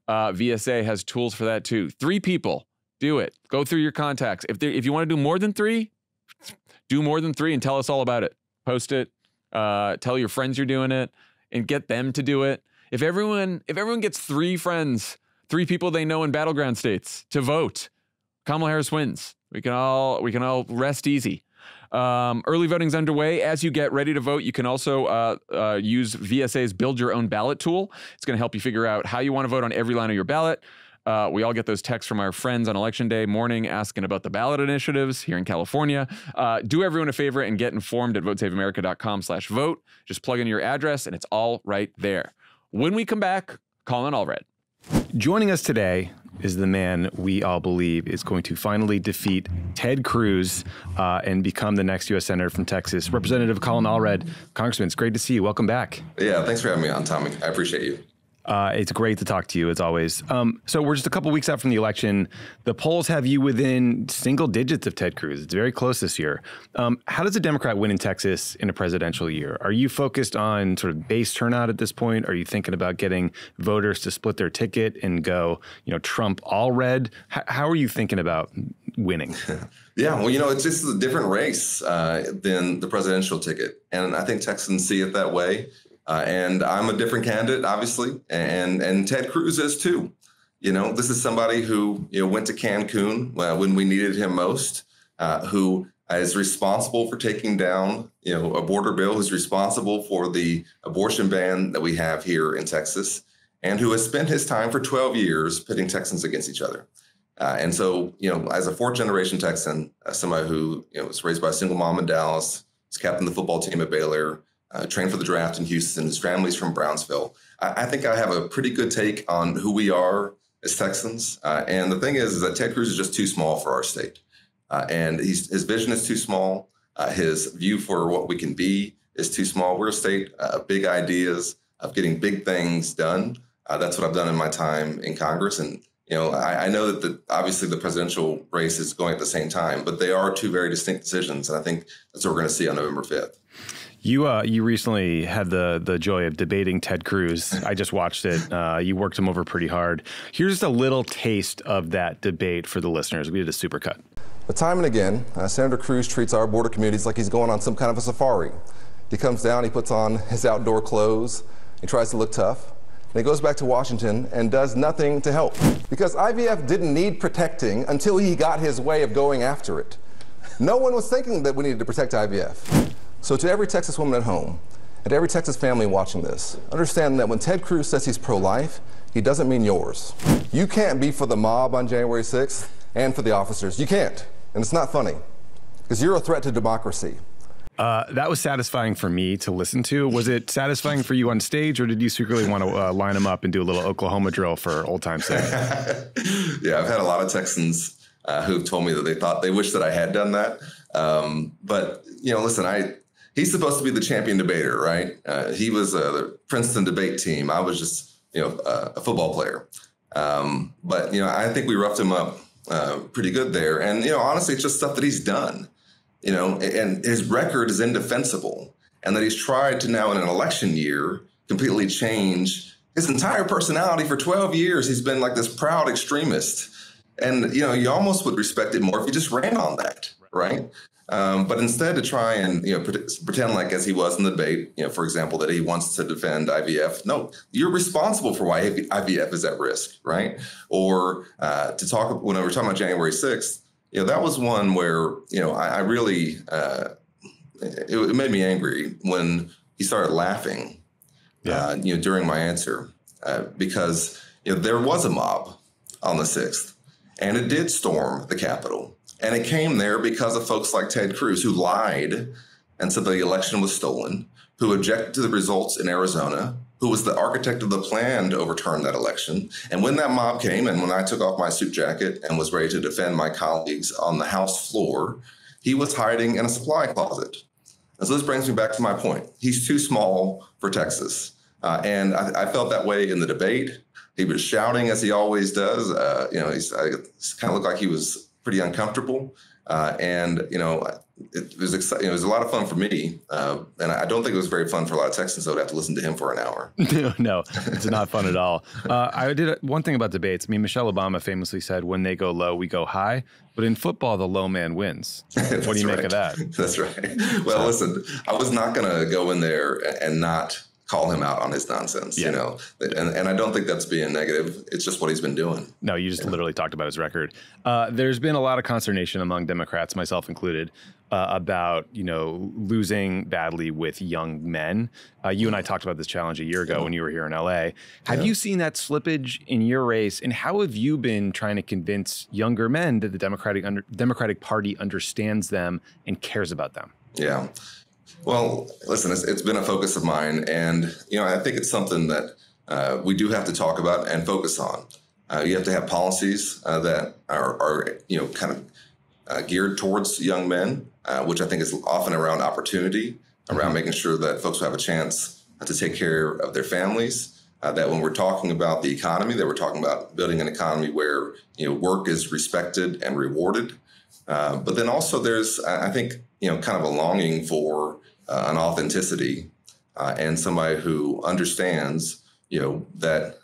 Speaker 1: VSA has tools for that too. 3 people. Do it. Go through your contacts. If you want to do more than 3, do more than 3 and tell us all about it. Post it. Tell your friends you're doing it and get them to do it. If everyone gets 3 friends, 3 people they know in battleground states to vote, Kamala Harris wins. We can all rest easy. Early voting's underway. As you get ready to vote, you can also use VSA's Build Your Own Ballot tool. It's going to help you figure out how you want to vote on every line of your ballot. We all get those texts from our friends on Election Day morning asking about the ballot initiatives here in California. Do everyone a favor and get informed at votesaveamerica.com/vote. Just plug in your address and it's all right there. When we come back, Colin Allred.
Speaker 11: Joining us today is the man we all believe is going to finally defeat Ted Cruz and become the next U.S. Senator from Texas. Representative Colin Allred. Congressman, it's great to see you. Welcome back.
Speaker 12: Yeah, thanks for having me on, Tommy. I appreciate you.
Speaker 11: It's great to talk to you, as always. So we're just a couple weeks out from the election. The polls have you within single digits of Ted Cruz. It's very close this year. How does a Democrat win in Texas in a presidential year? Are you focused on sort of base turnout at this point? Are you thinking about getting voters to split their ticket and go, Trump all red? How are you thinking about winning?
Speaker 12: Yeah, well, it's just a different race than the presidential ticket. And I think Texans see it that way. And I'm a different candidate, obviously, and Ted Cruz is too. This is somebody who went to Cancun when we needed him most, who is responsible for taking down a border bill, who's responsible for the abortion ban that we have here in Texas, and who has spent his time for 12 years pitting Texans against each other. And so, as a 4th-generation Texan, somebody who was raised by a single mom in Dallas, was captain of the football team at Baylor, trained for the draft in Houston, his family's from Brownsville. I think I have a pretty good take on who we are as Texans. And the thing is that Ted Cruz is just too small for our state. And his vision is too small. His view for what we can be is too small. We're a state of big ideas, of getting big things done. That's what I've done in my time in Congress. And, I know that obviously the presidential race is going at the same time, but they are 2 very distinct decisions. And I think that's what we're going to see on November 5th.
Speaker 11: You recently had the joy of debating Ted Cruz. I just watched it. You worked him over pretty hard. Here's just a little taste of that debate for the listeners. We did a supercut.
Speaker 13: But time and again, Senator Cruz treats our border communities like he's going on some kind of a safari. He comes down, he puts on his outdoor clothes, he tries to look tough, and he goes back to Washington and does nothing to help. Because IVF didn't need protecting until he got his way of going after it. No one was thinking that we needed to protect IVF. So to every Texas woman at home, and every Texas family watching this, understand that when Ted Cruz says he's pro-life, he doesn't mean yours. You can't be for the mob on January 6th and for the officers. You can't. And it's not funny, because you're a threat to democracy.
Speaker 11: That was satisfying for me to listen to. Was it satisfying for you on stage, or did you secretly want to line them up and do a little Oklahoma drill for old time's sake?
Speaker 12: Yeah, I've had a lot of Texans who've told me that they wish that I had done that. But, listen, he's supposed to be the champion debater, right? He was the Princeton debate team. I was just, a football player. But, I think we roughed him up pretty good there. And, honestly, it's just stuff that he's done, and his record is indefensible. And that he's tried to now in an election year completely change his entire personality. For 12 years, he's been like this proud extremist. And, you almost would respect it more if you just ran on that, right? But instead to try and pretend like, as he was in the debate, for example, that he wants to defend IVF. No, you're responsible for why IVF is at risk, right? Or to talk when we were talking about January 6th, that was one where I really it made me angry when he started laughing, during my answer because there was a mob on the 6th, and it did storm the Capitol. And it came there because of folks like Ted Cruz, who lied and said the election was stolen, who objected to the results in Arizona, who was the architect of the plan to overturn that election. And when that mob came, and when I took off my suit jacket and was ready to defend my colleagues on the House floor, he was hiding in a supply closet. And so this brings me back to my point. He's too small for Texas. And I felt that way in the debate. He was shouting, as he always does. He kind of looked like he was pretty uncomfortable. It was exciting. It was a lot of fun for me. And I don't think it was very fun for a lot of Texans, though, to have to listen to him for an hour.
Speaker 11: No, it's not fun at all. I did one thing about debates. I mean, Michelle Obama famously said, when they go low, we go high. But in football, the low man wins. What do you make of that?
Speaker 12: That's right. Well, listen, I was not going to go in there and not call him out on his nonsense, you know, and I don't think that's being negative. It's just what he's been doing.
Speaker 11: No, you just literally talked about his record. There's been a lot of consternation among Democrats, myself included, about, you know, losing badly with young men. You and I talked about this challenge a year ago when you were here in LA. Have you seen that slippage in your race? And how have you been trying to convince younger men that the Democratic Party understands them and cares about them?
Speaker 12: Yeah. Well, listen, it's been a focus of mine, and you know, I think it's something that we do have to talk about and focus on. You have to have policies that are you know, kind of geared towards young men, which I think is often around opportunity, around making sure that folks will have a chance to take care of their families. That when we're talking about the economy, that we're talking about building an economy where, you know, work is respected and rewarded. But then also there's, I think, you know, kind of a longing for an authenticity and somebody who understands, you know, that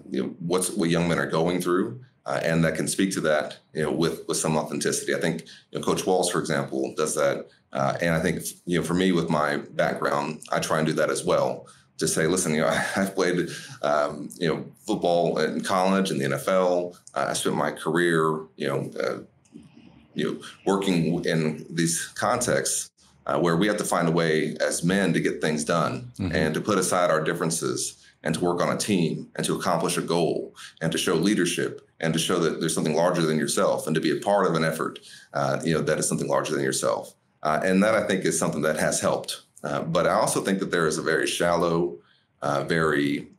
Speaker 12: you know, what young men are going through, and that can speak to that, you know, with some authenticity. I think, you know, Coach Walz, for example, does that, and I think, you know, for me with my background, I try and do that as well. To say, listen, you know, I've played, you know, football in college and the NFL. I spent my career, you know, working in these contexts. Where we have to find a way as men to get things done and to put aside our differences and to work on a team and to accomplish a goal and to show leadership and to show that there's something larger than yourself and to be a part of an effort, you know, that is something larger than yourself. And that, I think, is something that has helped. But I also think that there is a very shallow, very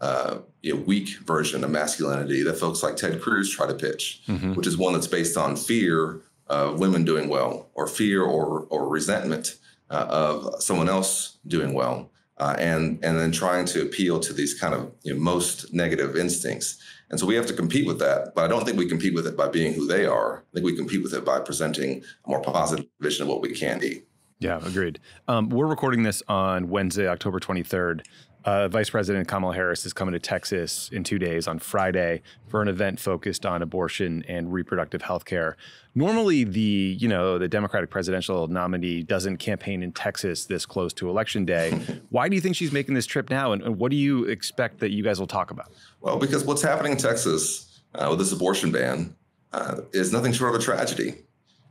Speaker 12: you know, weak version of masculinity that folks like Ted Cruz try to pitch, which is one that's based on fear of women doing well or fear or resentment of someone else doing well, and then trying to appeal to these kind of, you know, most negative instincts. And so we have to compete with that, but I don't think we compete with it by being who they are. I think we compete with it by presenting a more positive vision of what we can be.
Speaker 11: Yeah, agreed. We're recording this on Wednesday, October 23rd. Vice President Kamala Harris is coming to Texas in 2 days on Friday for an event focused on abortion and reproductive health care. Normally, the Democratic presidential nominee doesn't campaign in Texas this close to Election Day. Why do you think she's making this trip now? And what do you expect that you guys will talk about?
Speaker 12: Well, because what's happening in Texas with this abortion ban is nothing short of a tragedy.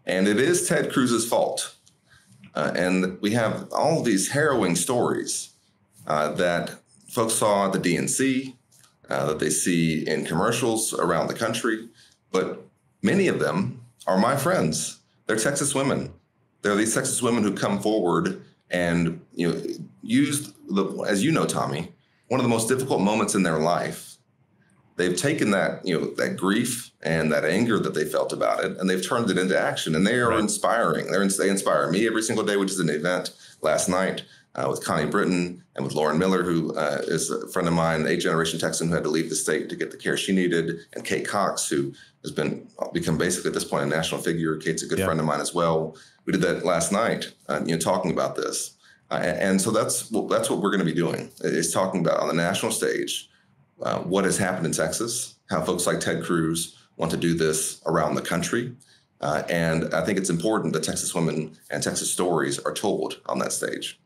Speaker 12: And it is Ted Cruz's fault. And we have all of these harrowing stories that folks saw at the DNC, that they see in commercials around the country, but many of them are my friends. They're Texas women. They're these Texas women who come forward and, you know, use as you know, Tommy, one of the most difficult moments in their life. They've taken that, you know, that grief and that anger that they felt about it, and they've turned it into action. And they are inspiring. They inspire me every single day, which is an event last night with Connie Britton and with Lauren Miller, who is a friend of mine, 8th-generation Texan who had to leave the state to get the care she needed, and Kate Cox, who has become basically at this point a national figure. Kate's a good friend of mine as well. We did that last night, you know, talking about this, and so that's what we're going to be doing, is talking about on the national stage what has happened in Texas, how folks like Ted Cruz want to do this around the country, and I think it's important that Texas women and Texas stories are told on that stage.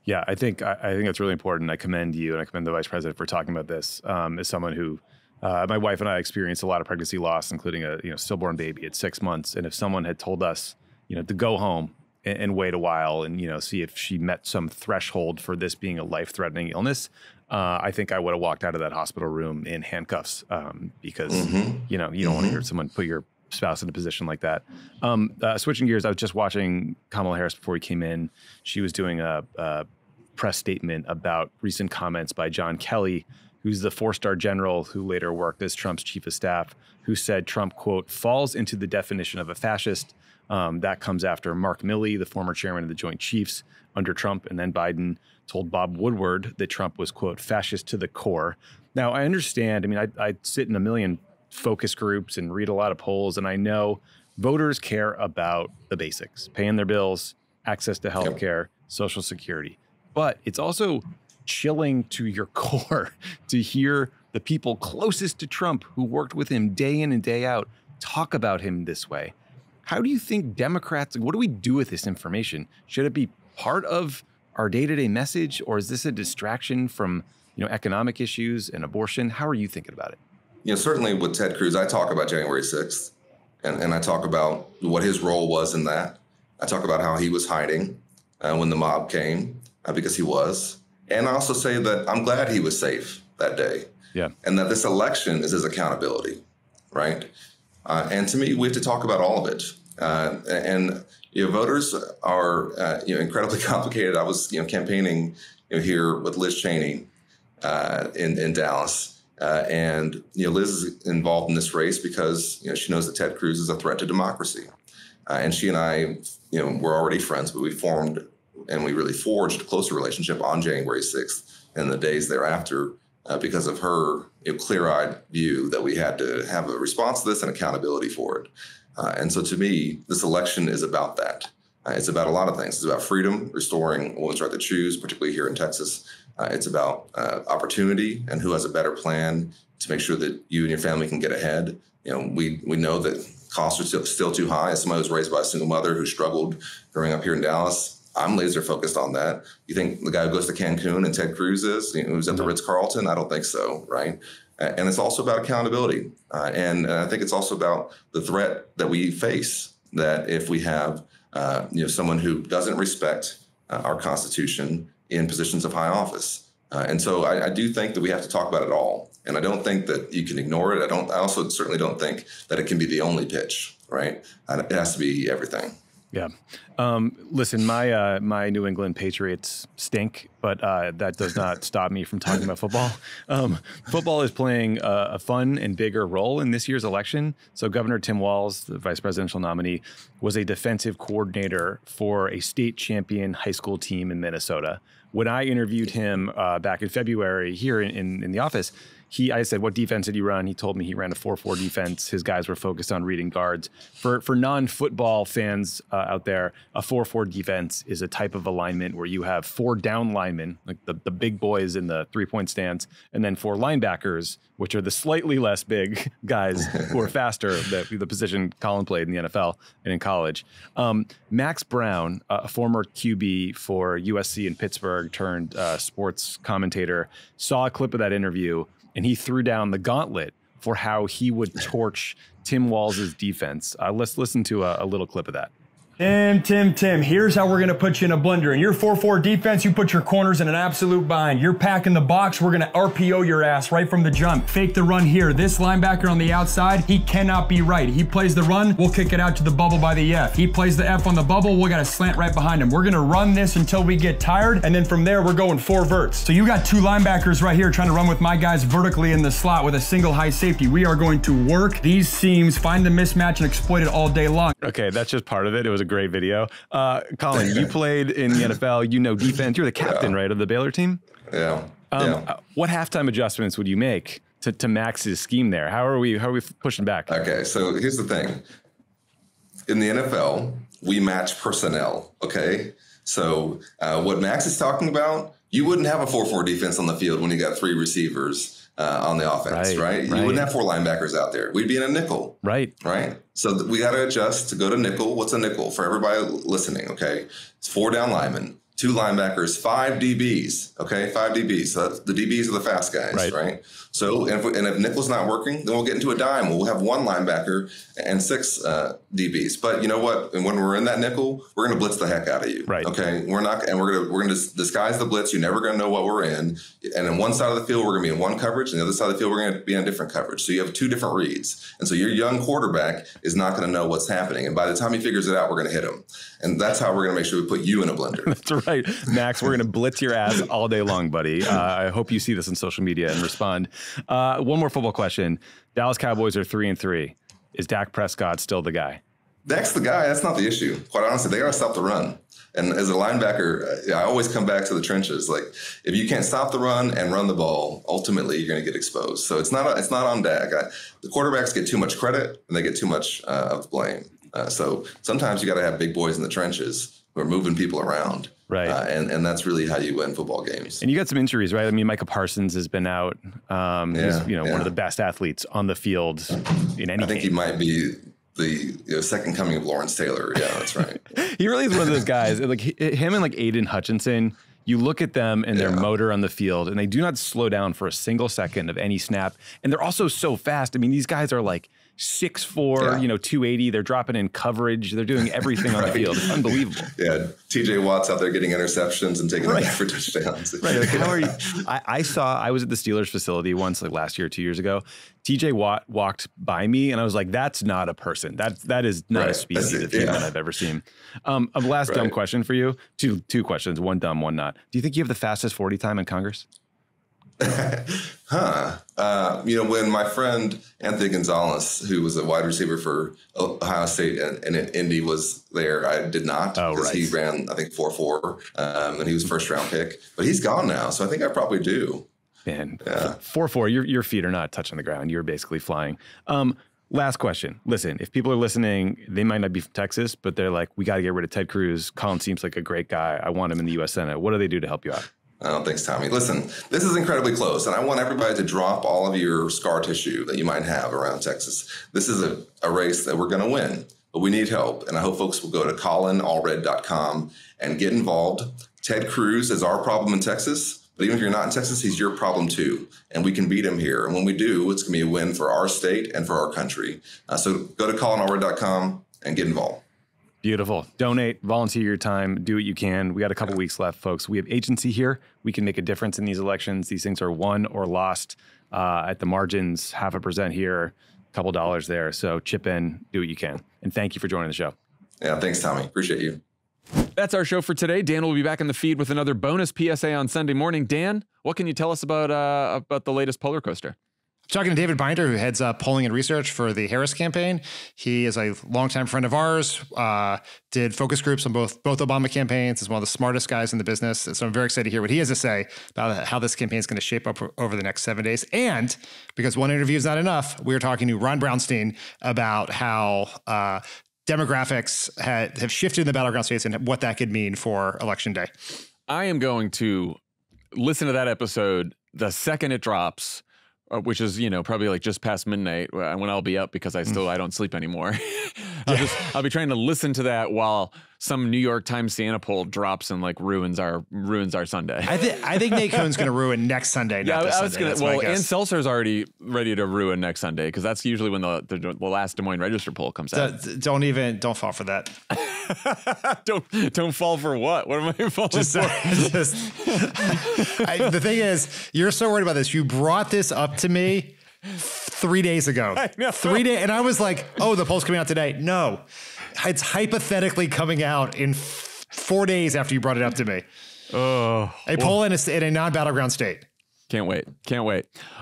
Speaker 11: Yeah, I think that's really important. I commend you and I commend the vice president for talking about this. As someone who, my wife and I experienced a lot of pregnancy loss, including a stillborn baby at 6 months. And if someone had told us, you know, to go home and wait a while and, you know, see if she met some threshold for this being a life-threatening illness, I think I would have walked out of that hospital room in handcuffs because, you know, you don't want to hear someone put your spouse in a position like that. Switching gears, I was just watching Kamala Harris before we came in. She was doing a press statement about recent comments by John Kelly, who's the 4-star general who later worked as Trump's chief of staff, who said Trump, quote, falls into the definition of a fascist. That comes after Mark Milley, the former chairman of the Joint Chiefs under Trump and then Biden, told Bob Woodward that Trump was, quote, fascist to the core. Now, I understand. I mean, I sit in a million focus groups and read a lot of polls, and I know voters care about the basics, paying their bills, access to health care, Social Security. But it's also chilling to your core to hear the people closest to Trump who worked with him day in and day out talk about him this way. How do you think Democrats, what do we do with this information? Should it be part of our day-to-day message, or is this a distraction from, economic issues and abortion? How are you thinking about it?
Speaker 12: Certainly with Ted Cruz, I talk about January 6th, and I talk about what his role was in that. I talk about how he was hiding when the mob came, because he was. And I also say that I'm glad he was safe that day.
Speaker 11: Yeah.
Speaker 12: And that this election is his accountability, right? And to me, we have to talk about all of it. Voters are incredibly complicated. I was campaigning here with Liz Cheney in Dallas, and Liz is involved in this race because she knows that Ted Cruz is a threat to democracy, and she and I we're already friends, but we formed and we really forged a closer relationship on January 6th and the days thereafter because of her clear-eyed view that we had to have a response to this and accountability for it. And so to me, this election is about that. It's about a lot of things. It's about freedom, restoring women's right to choose, particularly here in Texas. It's about opportunity and who has a better plan to make sure that you and your family can get ahead. We know that costs are still too high. As somebody who was raised by a single mother who struggled growing up here in Dallas, I'm laser focused on that. You think the guy who goes to Cancun and Ted Cruz is, who's at the Ritz-Carlton? I don't think so, right? And it's also about accountability. And I think it's also about the threat that we face, that if we have someone who doesn't respect our Constitution in positions of high office. And so I do think that we have to talk about it all. And I don't think that you can ignore it. I also certainly don't think that it can be the only pitch, right? It has to be everything.
Speaker 11: Yeah. Listen, my New England Patriots stink, but that does not stop me from talking about football. Football is playing a fun and bigger role in this year's election. So Governor Tim Walz, the vice presidential nominee, was a defensive coordinator for a state champion high school team in Minnesota. When I interviewed him back in February here in the office, I said, what defense did you run? He told me he ran a 4-4 defense. His guys were focused on reading guards. For non-football fans out there, a 4-4 defense is a type of alignment where you have 4 down linemen, like the big boys in the three-point stance, and then 4 linebackers, which are the slightly less big guys who are faster, the position Colin played in the NFL and in college. Max Brown, a former QB for USC in Pittsburgh turned sports commentator, saw a clip of that interview, and he threw down the gauntlet for how he would torch Tim Walz's defense. Let's listen to a little clip of that.
Speaker 14: Tim, here's how we're going to put you in a blender. In your 4-4 defense, you put your corners in an absolute bind. You're packing the box. We're going to RPO your ass right from the jump. Fake the run here. This linebacker on the outside, he cannot be right. He plays the run, we'll kick it out to the bubble by the F. He plays the F on the bubble, we got a slant right behind him. We're going to run this until we get tired, and then from there, we're going 4 verts. So you got 2 linebackers right here trying to run with my guys vertically in the slot with a single high safety. We are going to work these seams, find the mismatch, and exploit it all day long.
Speaker 11: Okay, that's just part of it. It was a great video. Colin, you played in the NFL, defense. You're the captain, right, of the Baylor team?
Speaker 12: Yeah.
Speaker 11: What halftime adjustments would you make to Max's scheme there? How are we pushing back?
Speaker 12: Okay, so here's the thing. In the NFL, we match personnel, okay? So what Max is talking about, you wouldn't have a 4-4 defense on the field when you got 3 receivers on the offense, right? You wouldn't have 4 linebackers out there. We'd be in a nickel. Right. So we got to adjust to go to nickel. What's a nickel? For everybody listening, okay? It's 4 down linemen, 2 linebackers, 5 DBs, okay? 5 DBs. So that's, the DBs are the fast guys, right? So if nickel's not working, then we'll get into a dime. We'll have 1 linebacker and 6 DBs. But you know what? And when we're in that nickel, we're going to blitz the heck out of you, okay? We're going to disguise the blitz. You're never going to know what we're in. And on one side of the field, we're going to be in one coverage, and the other side of the field, we're going to be in a different coverage. So you have 2 different reads. And so your young quarterback is not going to know what's happening. And by the time he figures it out, we're going to hit him. And that's how we're going to make sure we put you in a blender.
Speaker 11: That's right. Max, we're going to blitz your ass all day long, buddy. I hope you see this on social media and respond. One more football question. Dallas Cowboys are 3-3. Is Dak Prescott still the guy?
Speaker 12: Dak's the guy. That's not the issue. Quite honestly, they got to stop the run. And as a linebacker, I always come back to the trenches. Like, if you can't stop the run and run the ball, ultimately you're going to get exposed. So it's not on Dak. The quarterbacks get too much credit and they get too much of the blame. So sometimes you got to have big boys in the trenches who are moving people around. Right. And that's really how you win football games.
Speaker 11: And you got some injuries, right? I mean, Micah Parsons has been out. He's one of the best athletes on the field in any
Speaker 12: I think
Speaker 11: game.
Speaker 12: He might be the second coming of Lawrence Taylor. Yeah, that's right.
Speaker 11: He really is one of those guys. Like him and like Aiden Hutchinson You look at them and their motor on the field, and they do not slow down for a single second of any snap. And they're also so fast. I mean, these guys are like 6'4", 280. They're dropping in coverage. They're doing everything on the field. It's unbelievable.
Speaker 12: Yeah, TJ Watt's out there getting interceptions and taking them back for touchdowns.
Speaker 11: Right. Like, how are you? I was at the Steelers facility once, like last year, 2 years ago. TJ Watt walked by me, and I was like, "That's not a person. That is not a species of human I've ever seen." A last dumb question for you. Two questions. One dumb, one not. Do you think you have the fastest 40 time in Congress?
Speaker 12: When my friend Anthony Gonzalez, who was a wide receiver for Ohio State and Indy, was there, I did not. Because he ran, I think, 4.4, and he was a first-round pick. But he's gone now, so I think I probably do.
Speaker 11: Man, 4.4, your feet are not touching the ground. You're basically flying. Last question. Listen, if people are listening, they might not be from Texas, but they're like, we got to get rid of Ted Cruz. Colin seems like a great guy. I want him in the U.S. Senate. What do they do to help you out?
Speaker 12: Oh, thanks, Tommy. Listen, this is incredibly close, and I want everybody to drop all of your scar tissue that you might have around Texas. This is a race that we're going to win, but we need help, and I hope folks will go to colinallred.com and get involved. Ted Cruz is our problem in Texas, but even if you're not in Texas, he's your problem too, and we can beat him here. And when we do, it's going to be a win for our state and for our country. So go to colinallred.com and get involved.
Speaker 11: Beautiful. Donate, volunteer your time, do what you can. We got a couple weeks left, folks. We have agency here. We can make a difference in these elections. These things are won or lost at the margins, 0.5% here, a couple dollars there. So chip in, do what you can. And thank you for joining the show.
Speaker 12: Yeah, thanks, Tommy. Appreciate you.
Speaker 1: That's our show for today. Dan will be back in the feed with another bonus PSA on Sunday morning. Dan, what can you tell us about the latest poller coaster?
Speaker 2: Talking to David Binder, who heads up polling and research for the Harris campaign. He is a longtime friend of ours, did focus groups on both Obama campaigns, is one of the smartest guys in the business. So I'm very excited to hear what he has to say about how this campaign is going to shape up over the next 7 days. And because one interview is not enough, we are talking to Ron Brownstein about how demographics have shifted in the battleground states and what that could mean for Election Day.
Speaker 1: I am going to listen to that episode the second it drops, which is, probably like just past midnight when I'll be up because I don't sleep anymore. I'll be trying to listen to that while some New York Times Santa poll drops and like ruins our Sunday.
Speaker 2: I think Nate Cohn's going to ruin next Sunday.
Speaker 1: Yeah,
Speaker 2: I was
Speaker 1: going to. Well, Ann Seltzer's already ready to ruin next Sunday because that's usually when the last Des Moines Register poll comes out.
Speaker 2: Don't fall for that.
Speaker 1: don't fall for what? What am I falling for?
Speaker 2: The thing is, you're so worried about this. You brought this up to me 3 days ago.
Speaker 1: I know.
Speaker 2: 3 days, and I was like, "Oh, the poll's coming out today." No, it's hypothetically coming out in 4 days after you brought it up to me.
Speaker 1: Oh,
Speaker 2: a poll in a non-battleground state.
Speaker 1: Can't wait.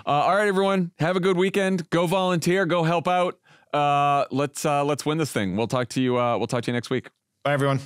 Speaker 1: All right, everyone, have a good weekend. Go volunteer. Go help out. Let's win this thing. We'll talk to you next week.
Speaker 2: Bye, everyone.